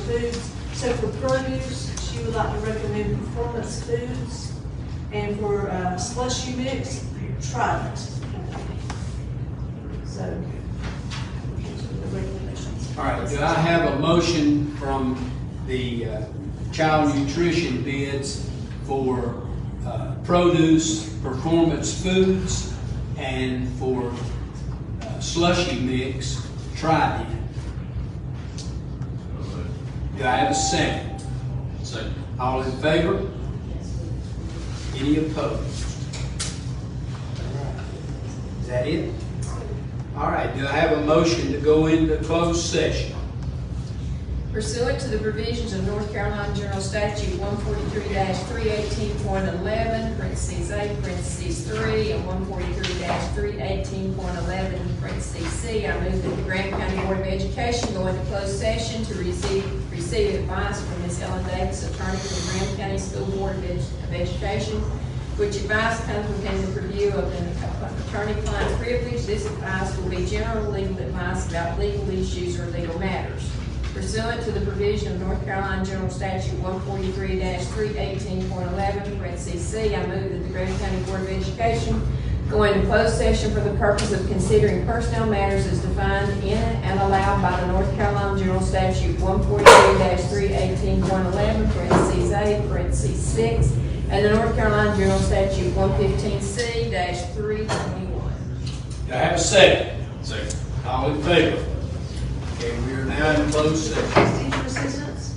foods. So for produce, she would like to recommend Performance Foods, and for slushy mix, Trident. So, the recommendations. All right, do I have a motion from the child nutrition bids for produce, Performance Foods, and for slushy mix, Trident? Do I have a second? Second. All in favor? Any opposed? Is that it? All right, do I have a motion to go into closed session? Pursuant to the provisions of North Carolina General Statute 143-318.11, parentheses A, parentheses 3, and 143-318.11, parentheses C, I move that the Graham County Board of Education go into closed session to receive advice from Ms. Ellen Davis, attorney for the Graham County School Board of Education, which advice comes within the purview of an attorney-client privilege. This advice will be general legal advice about legal issues or legal matters. Pursuant to the provision of North Carolina General Statute 143-318.11, parentheses C, I move that the Graham County Board of Education go into closed session for the purpose of considering personnel matters as defined in and allowed by the North Carolina General Statute 143-318.11, parentheses A, parentheses 6, and the North Carolina General Statute 115C-321. Do I have a second? Second. All in favor? Okay, we are now in closed session. Teacher assistants?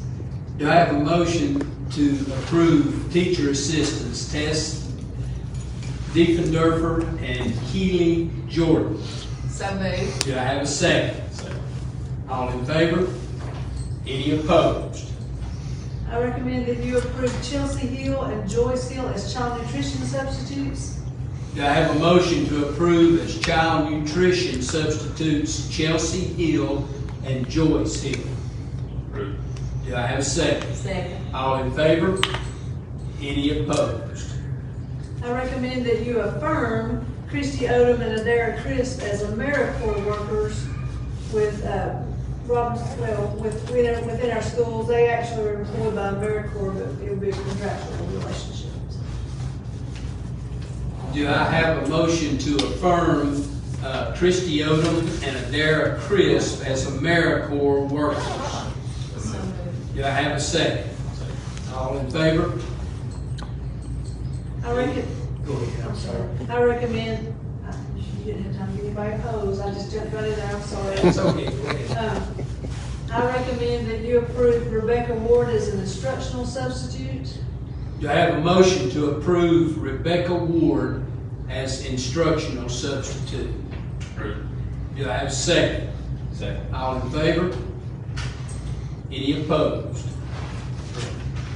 Do I have a motion to approve teacher assistants, Tess Diefendorfer and Keely Jordan? So moved. Do I have a second? Second. All in favor? Any opposed? I recommend that you approve Chelsea Hill and Joyce Hill as child nutrition substitutes. Do I have a motion to approve as child nutrition substitutes Chelsea Hill and Joyce Hill? Approved. Do I have a second? Second. All in favor? Any opposed? I recommend that you affirm Christy Odom and Adara Crisp as AmeriCorps workers with, within our schools. They actually are employed by AmeriCorps, but it will be a contractual relationship. Do I have a motion to affirm Christy Odom and Adara Crisp as AmeriCorps workers? Do I have a second? All in favor? Go ahead. I'm sorry. I recommend, you didn't have time to get anybody opposed, I just jumped right in there, I'm sorry. It's okay, go ahead. I recommend that you approve Rebecca Ward as an instructional substitute. Do I have a motion to approve Rebecca Ward as instructional substitute? Approved. Do I have a second? Second. All in favor? Any opposed?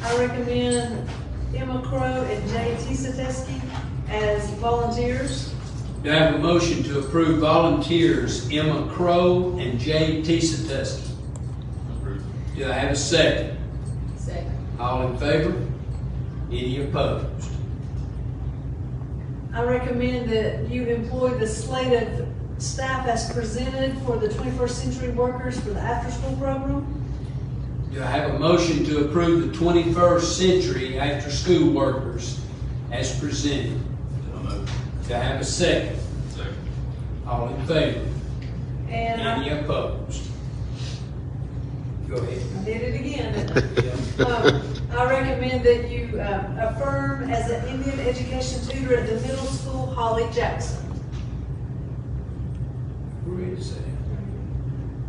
I recommend Emma Crow and Jay Tisateski as volunteers. Do I have a motion to approve volunteers Emma Crow and Jay Tisateski? Approved. Do I have a second? All in favor? Any opposed? I recommend that you employ the slate of staff as presented for the 21st century workers for the after-school program. Do I have a motion to approve the 21st century after-school workers as presented? Do I have a second? Second. All in favor? And Any opposed? Go ahead. I did it again. I recommend that you affirm as an Indian education tutor at the middle school, Holly Jackson. Where is that?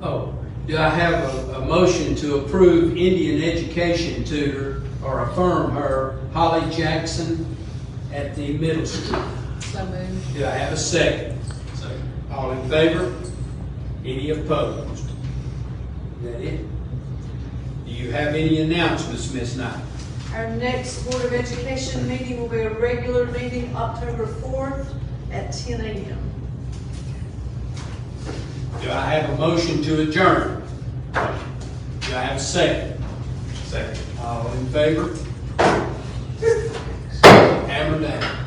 Oh, do I have a motion to approve Indian education tutor or affirm her, Holly Jackson, at the middle school? So moved. Do I have a second? Second. All in favor? Any opposed? Is that it? Do you have any announcements, Ms. Knight? Our next Board of Education meeting will be a regular meeting October 4th at 10 a.m. Do I have a motion to adjourn? Do I have a second? Second. All in favor? Hammer down.